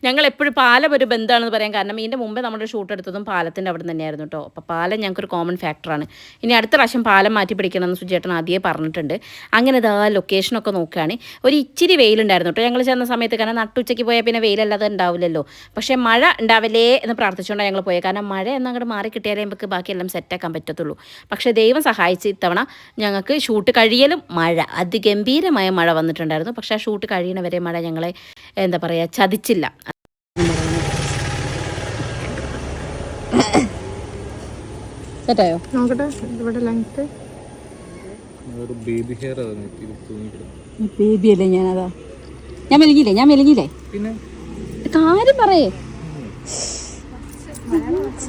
Speaker 1: ഞങ്ങൾ എപ്പോഴും പാലം ഒരു ബന്ധമാണെന്ന് പറയാൻ കാരണം ഇതിൻ്റെ മുമ്പേ നമ്മുടെ ഷൂട്ട് എടുത്തതും പാലത്തിൻ്റെ അവിടെ തന്നെയായിരുന്നു കേട്ടോ. അപ്പോൾ പാലം ഞങ്ങൾക്കൊരു കോമൺ ഫാക്ടറാണ്. ഇനി അടുത്ത പ്രാവശ്യം പാലം മാറ്റി പിടിക്കണമെന്ന് സുജിയേട്ടൻ ആദ്യമേ പറഞ്ഞിട്ടുണ്ട്. അങ്ങനെ ഇതാ ലൊക്കേഷനൊക്കെ നോക്കുകയാണ്. ഒരു ഇച്ചിരി വെയിലുണ്ടായിരുന്നു കേട്ടോ ഞങ്ങൾ ചെന്ന സമയത്ത്. കാരണം നട്ടുച്ചയ്ക്ക് പോയാൽ പിന്നെ വെയിലല്ലാതെ ഉണ്ടാവില്ലല്ലോ. പക്ഷേ മഴ ഉണ്ടാവില്ലേ എന്ന് പ്രാർത്ഥിച്ചുകൊണ്ടാണ് ഞങ്ങൾ പോയത്. കാരണം മഴ എന്നങ്ങോട്ട് മാറി കിട്ടിയാലേ നമുക്ക് ബാക്കിയെല്ലാം സെറ്റാക്കാൻ പറ്റത്തുള്ളൂ. പക്ഷേ ദൈവം സഹായിച്ച് ഇത്തവണ ഞങ്ങൾക്ക് ഷൂട്ട് കഴിയലും മഴ അതിഗംഭീരമായ മഴ വന്നിട്ടുണ്ടായിരുന്നു. പക്ഷേ ആ ഷൂട്ട് കഴിയണവരെ മഴ ഞങ്ങളെ എന്താ പറയുക ചതിച്ചില്ല. സെറ്റായോ
Speaker 2: നോക്കട്ടെ ഇവിടെ ലെങ്ത്
Speaker 1: ബേബി അല്ലേ ഞാനതാ ഞാൻ മെലിഞ്ഞില്ലേ
Speaker 3: പിന്നെ
Speaker 1: കാര്യം പറയേ.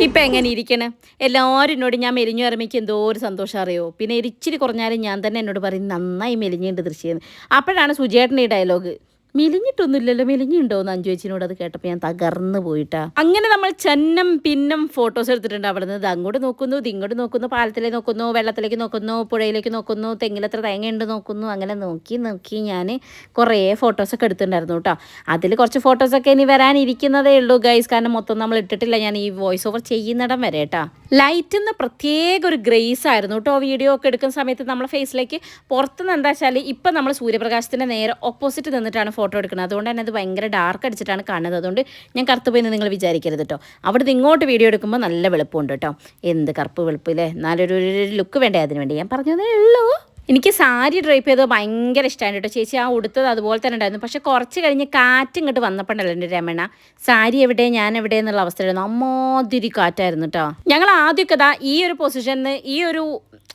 Speaker 1: ഇപ്പം എങ്ങനെ ഇരിക്കണേ എല്ലാവരും എന്നോട് ഞാൻ മെലിഞ്ഞു പറയുമ്പോൾ എന്തോ ഒരു സന്തോഷം അറിയോ. പിന്നെ ഇച്ചിരി കുറഞ്ഞാലും ഞാൻ തന്നെ എന്നോട് പറയും നന്നായി മെലിഞ്ഞിട്ടുണ്ട് ദൃശ്യം. അപ്പോഴാണ് സുജേട്ടൻ്റെ ഈ ഡയലോഗ് മെലിഞ്ഞിട്ടൊന്നുമില്ലല്ലോ മെലിഞ്ഞുണ്ടോ എന്ന് അഞ്ചു ചേച്ചിനോട് അത് കേട്ടപ്പോൾ ഞാൻ തകർന്നു പോയിട്ടാ. അങ്ങനെ നമ്മൾ ചെന്നം പിന്നം ഫോട്ടോസ് എടുത്തിട്ടുണ്ട്. അവിടെ നിന്ന് അങ്ങോട്ട് നോക്കുന്നു ഇങ്ങോട്ട് നോക്കുന്നു, പാലത്തിലേക്ക് നോക്കുന്നു, വെള്ളത്തിലേക്ക് നോക്കുന്നു, പുഴയിലേക്ക് നോക്കുന്നു, തെങ്ങിലെത്ര തേങ്ങയുണ്ട് നോക്കുന്നു. അങ്ങനെ നോക്കി ഞാൻ കുറേ ഫോട്ടോസൊക്കെ എടുത്തിട്ടുണ്ടായിരുന്നു കേട്ടോ. അതിൽ കുറച്ച് ഫോട്ടോസൊക്കെ ഇനി വരാനിരിക്കുന്നതേ ഉള്ളൂ ഗൈസ്. കാരണം മൊത്തം നമ്മൾ ഇട്ടിട്ടില്ല. ഞാൻ ഈ വോയിസ് ഓവർ ചെയ്യുന്നിടം വരെ കേട്ടോ. ലൈറ്റിൽ നിന്ന് പ്രത്യേക ഒരു ഗ്രേസ് ആയിരുന്നു കേട്ടോ വീഡിയോ ഒക്കെ എടുക്കുന്ന സമയത്ത് നമ്മളെ ഫേസിലേക്ക്. പുറത്തുനിന്ന് എന്താ വെച്ചാൽ ഇപ്പം നമ്മൾ സൂര്യപ്രകാശത്തിൻ്റെ നേരെ ഓപ്പോസിറ്റ് നിന്നിട്ടാണ് ഫോട്ടോ എടുക്കുന്നത്. അതുകൊണ്ട് തന്നെ അത് ഭയങ്കര ഡാർക്ക് അടിച്ചിട്ടാണ് കാണുന്നത്. അതുകൊണ്ട് ഞാൻ കറുത്ത് പോയി നിങ്ങൾ വിചാരിക്കരുത് കേട്ടോ. അവിടെ നിന്ന് ഇങ്ങോട്ട് വീഡിയോ എടുക്കുമ്പോൾ നല്ല വെളുപ്പമുണ്ട് കേട്ടോ. എന്ത് കറുപ്പ് വെളുപ്പില്ലേ, എന്നാലൊരു ലുക്ക് വേണ്ടേ അതിന് വേണ്ടി ഞാൻ പറഞ്ഞതേ ഉള്ളൂ. എനിക്ക് സാരി ഡ്രൈപ്പ് ചെയ്തത് ഭയങ്കര ഇഷ്ടമാണ് കേട്ടോ. ചേച്ചി ആ ഉടുത്തത് അതുപോലെ തന്നെ ഉണ്ടായിരുന്നു. പക്ഷേ കുറച്ച് കഴിഞ്ഞ് കാറ്റ് ഇങ്ങോട്ട് വന്നപ്പോണ്ടല്ലോ എൻ്റെ രമണ സാരി എവിടെ ഞാൻ എവിടെ എന്നുള്ള അവസ്ഥയായിരുന്നു. അമ്മാതിരി കാറ്റായിരുന്നു കേട്ടോ. ഞങ്ങൾ ആദ്യമൊക്കെ ഇതാ ഈ ഒരു പൊസിഷനിൽ ഈ ഒരു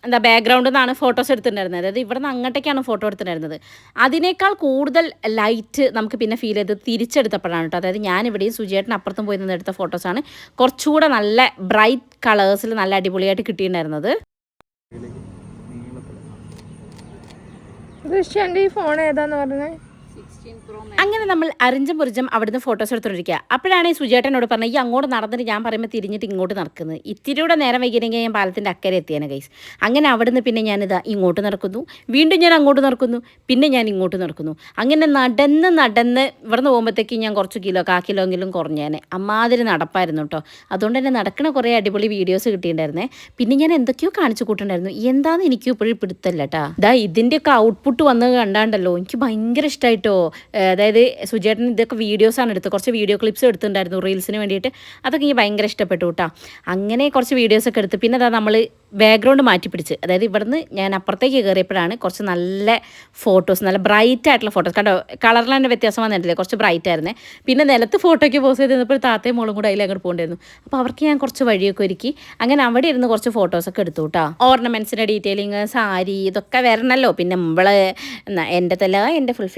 Speaker 1: എന്താ ബാക്ക്ഗ്രൗണ്ടിൽ നിന്നാണ് ഫോട്ടോസ് എടുത്തിട്ടുണ്ടായിരുന്നത്. അതായത് ഇവിടെ നിന്ന് അങ്ങോട്ടേക്കാണ് ഫോട്ടോ എടുത്തിട്ടുണ്ടായിരുന്നത്. അതിനേക്കാൾ കൂടുതൽ ലൈറ്റ് നമുക്ക് പിന്നെ ഫീൽ ചെയ്ത് തിരിച്ചെടുത്തപ്പോഴാണ് കേട്ടോ. അതായത് ഞാനിവിടെയും സുജിയേട്ടൻ അപ്പുറത്തും പോയി നിന്ന് എടുത്ത ഫോട്ടോസാണ് കുറച്ചുകൂടെ നല്ല ബ്രൈറ്റ് കളേഴ്സിൽ നല്ല അടിപൊളിയായിട്ട് കിട്ടിയിട്ടുണ്ടായിരുന്നത്.
Speaker 2: ദൃശ്യൻ്റെ ഈ ഫോൺ ഏതാന്ന് പറഞ്ഞേ?
Speaker 1: അങ്ങനെ നമ്മൾ അരിഞ്ചം പുരിഞ്ചം അവിടുന്ന് ഫോട്ടോസ് എടുത്തോണ്ടിരിക്കുക. അപ്പോഴാണ് ഈ സുജേട്ടനോട് പറഞ്ഞത് ഈ അങ്ങോട്ട് നടന്നിട്ട് ഞാൻ പറയുമ്പോൾ തിരിഞ്ഞിട്ട് ഇങ്ങോട്ട് നടക്കുന്നത്. ഇത്തിരിയുടെ നേരം വൈകിയെങ്കിൽ ഞാൻ പാലത്തിൻ്റെ അക്കരെ എത്തിയാണ് ഗൈസ്. അങ്ങനെ അവിടുന്ന് പിന്നെ ഞാനിതാ ഇങ്ങോട്ട് നടക്കുന്നു, വീണ്ടും ഞാൻ അങ്ങോട്ട് നടക്കുന്നു, പിന്നെ ഞാൻ ഇങ്ങോട്ട് നടക്കുന്നു. അങ്ങനെ നടന്ന് ഇവിടുന്ന് പോകുമ്പോഴത്തേക്ക് ഞാൻ കുറച്ച് കാ കിലോയെങ്കിലും കുറഞ്ഞേനെ. അമ്മാതിരി നടപ്പായിരുന്നു കേട്ടോ. അതുകൊണ്ട് തന്നെ നടക്കണ കുറേ അടിപൊളി വീഡിയോസ് കിട്ടിയിട്ടുണ്ടായിരുന്നേ. പിന്നെ ഞാൻ എന്തൊക്കെയോ കാണിച്ചു കൂട്ടുണ്ടായിരുന്നു. എന്താണെന്ന് എനിക്കും ഇപ്പോഴും പിടുത്തല്ല കേട്ടോ. ഇതാ ഇതിൻ്റെയൊക്കെ ഔട്ട്പുട്ട് വന്ന് കണ്ടാണ്ടല്ലോ എനിക്ക് ഭയങ്കര ഇഷ്ടമായിട്ടോ. അതായത് സുജേട്ടൻ ഇതൊക്കെ വീഡിയോസാണ് എടുത്തത്. കുറച്ച് വീഡിയോ ക്ലിപ്സ് എടുത്തിട്ടുണ്ടായിരുന്നു റീൽസിന് വേണ്ടിയിട്ട്. അതൊക്കെ എനിക്ക് ഭയങ്കര ഇഷ്ടപ്പെട്ടു കേട്ടോ. അങ്ങനെ കുറച്ച് വീഡിയോസൊക്കെ എടുത്ത് പിന്നെ അതാ നമ്മൾ ബാക്ക്ഗ്രൗണ്ട് മാറ്റി പിടിച്ച്. അതായത് ഇവിടുന്ന് ഞാൻ അപ്പുറത്തേക്ക് കയറിയപ്പോഴാണ് കുറച്ച് നല്ല ഫോട്ടോസ്, നല്ല ബ്രൈറ്റ് ആയിട്ടുള്ള ഫോട്ടോസ് കണ്ടോ. കളറിൽ തന്നെ വ്യത്യാസം വന്നിട്ടില്ലേ, കുറച്ച് ബ്രൈറ്റ് ആയിരുന്നേ. പിന്നെ നിലത്ത് ഫോട്ടോയ്ക്ക് പോസ് ചെയ്ത് നിന്നപ്പോൾ താത്തയും മോളും കൂടെ അതിൽ അങ്ങോട്ട് പോകേണ്ടായിരുന്നു. അപ്പോൾ അവർക്ക് ഞാൻ കുറച്ച് വഴിയൊക്കെ ഒരുക്കി. അങ്ങനെ അവിടെ ഇരുന്ന് കുറച്ച് ഫോട്ടോസൊക്കെ എടുത്തു കേട്ടോ. ഓർണമെൻറ്റ്സിൻ്റെ ഡീറ്റെയിലിങ്, സാരി ഇതൊക്കെ വരണമല്ലോ. പിന്നെ നമ്മൾ എൻ്റെ തല എൻ്റെ ഫുൾ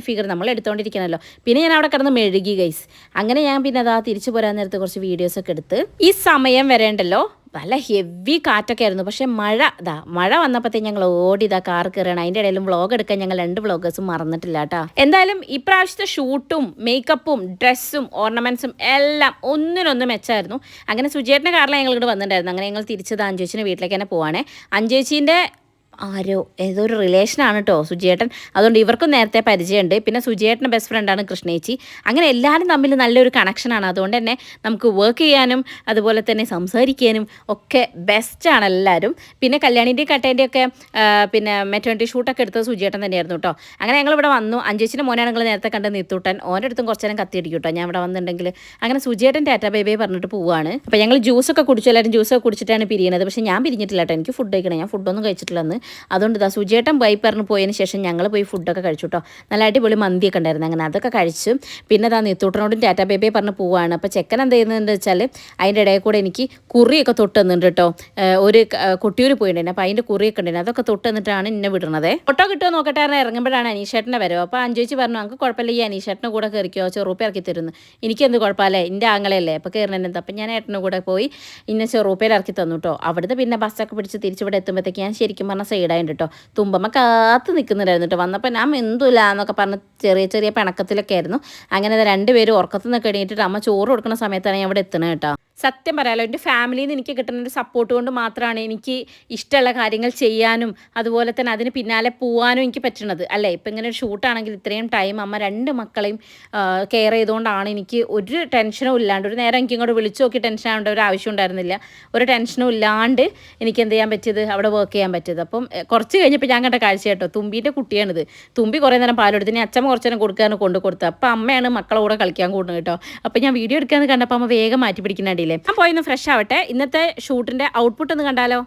Speaker 1: ഫിഗർ നമ്മൾ എടുത്തുകൊണ്ടിരിക്കണമല്ലോ. പിന്നെ ഞാൻ അവിടെ കിടന്ന് മെഴുകി ഗൈസ്. അങ്ങനെ ഞാൻ പിന്നെ അതാ തിരിച്ചു പോരാൻ നേരത്ത് കുറച്ച് വീഡിയോസൊക്കെ എടുത്ത്. ഈ സമയം വരേണ്ടല്ലോ നല്ല ഹെവി കാറ്റൊക്കെ ആയിരുന്നു. പക്ഷേ മഴ വന്നപ്പോഴത്തേക്ക് ഞങ്ങൾ ഓടിയതാ കാർ കയറണം. അതിൻ്റെ ഇടയിലും വ്ളോഗ് എടുക്കാൻ ഞങ്ങൾ 2 വ്ളോഗേഴ്സും മറന്നിട്ടില്ല കേട്ടോ. എന്തായാലും ഇപ്രാവശ്യത്തെ ഷൂട്ടും മേക്കപ്പും ഡ്രസ്സും ഓർണമെൻറ്റ്സും എല്ലാം ഒന്നിനൊന്ന് മെച്ചമായിരുന്നു. അങ്ങനെ സുജേട്ടൻ്റെ കാറിലാണ് ഞങ്ങൾ ഇങ്ങോട്ട് വന്നിട്ടുണ്ടായിരുന്നു. അങ്ങനെ ഞങ്ങൾ തിരിച്ചത് അഞ്ചേച്ചിൻ്റെ വീട്ടിലേക്ക് തന്നെ പോവാണേ. അഞ്ചേച്ചീൻ്റെ ഏതോ ഒരു റിലേഷനാണ് കേട്ടോ സുജിയേട്ടൻ. അതുകൊണ്ട് ഇവർക്കും നേരത്തെ പരിചയമുണ്ട്. പിന്നെ സുജിയേട്ടൻ്റെ ബെസ്റ്റ് ഫ്രണ്ടാണ് കൃഷ്ണേച്ചി. അങ്ങനെ എല്ലാവരും തമ്മിൽ നല്ലൊരു കണക്ഷനാണ്. അതുകൊണ്ട് തന്നെ നമുക്ക് വർക്ക് ചെയ്യാനും അതുപോലെ തന്നെ സംസാരിക്കാനും ഒക്കെ ബെസ്റ്റാണ് എല്ലാവരും. പിന്നെ കല്യാണിൻ്റെയും കട്ടേൻ്റെയും ഒക്കെ പിന്നെ മെറ്റേണിറ്റി ഷൂട്ടൊക്കെ എടുത്തത് സുജിയേട്ടൻ തന്നെയായിരുന്നു കേട്ടോ. അങ്ങനെ ഞങ്ങളിവിടെ വന്നു. അഞ്ചേച്ചിൻ്റെ മോനാണ് ഞങ്ങൾ നേരത്തെ കണ്ട് നീത്തൂട്ടൻ. ഓൻ്റെ അടുത്തും കുറച്ച് നേരം കത്തിയടിക്കും കേട്ടോ ഞാൻ ഇവിടെ വന്നിട്ടുണ്ടെങ്കിൽ. അങ്ങനെ സുജിയേട്ടൻ ടാറ്റ ബൈ പറഞ്ഞിട്ട് പോവുകയാണ്. അപ്പോൾ ഞങ്ങൾ ജ്യൂസൊക്കെ കുടിച്ചു. എല്ലാവരും ജ്യൂസൊക്കെ കുടിച്ചിട്ടാണ് പിരിയണത്. പക്ഷേ ഞാൻ പിരിഞ്ഞിട്ടില്ല കേട്ടോ. എനിക്ക് ഫുഡ് കഴിക്കണം. ഞാൻ ഫുഡൊന്നും കഴിച്ചിട്ടില്ലെന്ന്. അതുകൊണ്ട് ഇതാ സുജേട്ടൻ പോയി പറഞ്ഞ് പോയതിന് ശേഷം ഞങ്ങൾ പോയി ഫുഡൊക്കെ കഴിച്ചു കേട്ടോ. നല്ല അടിപൊളി മന്തിയൊക്കെ ഉണ്ടായിരുന്നു. അങ്ങനെ അതൊക്കെ കഴിച്ചു. പിന്നെ ഇതാ നീത്തൂട്ടനോടും ടാറ്റ ബേബേ പറഞ്ഞ് പോവാണ്. അപ്പോൾ ചെക്കൻ എന്ത് ചെയ്യുന്നുണ്ട് വെച്ചാൽ അതിൻ്റെ ഇടയിൽ കൂടെ എനിക്ക് കുറിയൊക്കെ തൊട്ട് തന്നിട്ടുണ്ട് കേട്ടോ. ഒരു കൊട്ടിയൂർ പോയിട്ടുണ്ടായിരുന്നു. അപ്പോൾ അതിൻ്റെ കുറിയൊക്കെ ഉണ്ടായിരുന്നു. അതൊക്കെ തൊട്ട് തന്നിട്ടാണ് എന്നെ വിടുന്നത്. ഫോട്ടോ കിട്ടുമോ നോക്കട്ടെ ഇറങ്ങുമ്പോഴാണ് അനീഷേട്ടനെ വരവ്. അപ്പോൾ അഞ്ചോച്ച് പറഞ്ഞു നമുക്ക് കുഴപ്പമില്ല, ഈ അനീഷേട്ടനെ കൂടെ കയറിക്കോ, ചെറുപ്പ് ഇറക്കി തരുന്നു. എനിക്കെന്ത് കുഴപ്പമില്ലേ, എൻ്റെ ആങ്ങളല്ലേ അപ്പോൾ കയറണത്. അപ്പം ഞാൻ ഏട്ടൻ്റെ കൂടെ പോയി ഇന്നെ ചെറുപ്പയിൽ ഇറക്കി തന്നു കേട്ടോ. അവിടുത്തെ പിന്നെ ബസ്സൊക്കെ പിടിച്ച് തിരിച്ചിവിടെ എത്തുമ്പോഴത്തേക്ക് ഞാൻ ശരിക്കും പറഞ്ഞാൽ സൈഡായിട്ട് കേട്ടോ. തുമ്പമ്മ കാത്ത് നിൽക്കുന്നുണ്ടായിരുന്നു കേട്ടോ. വന്നപ്പോൾ ഞാൻ എന്തുമില്ല എന്നൊക്കെ പറഞ്ഞ് ചെറിയ ചെറിയ പിണക്കത്തിലൊക്കെ ആയിരുന്നു. അങ്ങനെ രണ്ടുപേരും ഉറക്കത്തിൽ നിന്നൊക്കെ എണീറ്റിട്ട് അമ്മ ചോറ് കൊടുക്കുന്ന സമയത്താണ് ഞാൻ ഇവിടെ എത്തുന്നത് കേട്ടോ. സത്യം പറയാലോ, എൻ്റെ ഫാമിലിയിൽ നിന്ന് എനിക്ക് കിട്ടുന്ന ഒരു സപ്പോർട്ട് കൊണ്ട് മാത്രമാണ് എനിക്ക് ഇഷ്ടമുള്ള കാര്യങ്ങൾ ചെയ്യാനും അതുപോലെ തന്നെ അതിന് പിന്നാലെ പോകാനും എനിക്ക് പറ്റുന്നത് അല്ലേ. ഇപ്പം ഇങ്ങനെ ഒരു ഷൂട്ടാണെങ്കിൽ ഇത്രയും ടൈം അമ്മ 2 മക്കളെയും കെയർ ചെയ്തുകൊണ്ടാണ് എനിക്ക് ഒരു ടെൻഷനും ഇല്ലാണ്ട്, ഒരു നേരം എനിക്ക് ഇങ്ങോട്ട് വിളിച്ചു നോക്കി ടെൻഷൻ ആവേണ്ട ഒരു ആവശ്യം ഉണ്ടായിരുന്നില്ല. ഒരു ടെൻഷനും ഇല്ലാണ്ട് എനിക്ക് എന്ത് ചെയ്യാൻ പറ്റിയത്, അവിടെ വർക്ക് ചെയ്യാൻ പറ്റിയത്. അപ്പം കുറച്ച് കഴിഞ്ഞപ്പോൾ ഞാൻ കണ്ട കാഴ്ച കേട്ടോ, തുമ്പീൻ്റെ കുട്ടിയാണിത്. തുമ്പി കുറേ നേരം പാലെടുത്ത് ഇനി അച്ഛമ്മ കുറച്ച് നേരം കൊടുക്കാനും കൊടുത്തത്. അപ്പം അമ്മയാണ് മക്കളെ കൂടെ കളിക്കാൻ കൂടുന്നത് കേട്ടോ. അപ്പം ഞാൻ വീഡിയോ എടുക്കാമെന്ന് കണ്ടപ്പോൾ അമ്മ വേഗം മാറ്റി പിടിക്കുന്നുണ്ടല്ലേ. ഞാൻ പോയി ഒന്ന് ഫ്രഷ് ആവട്ടെ. ഇന്നത്തെ ഷൂട്ടിൻ്റെ ഔട്ട്പുട്ട് ഒന്ന് കണ്ടാലോ.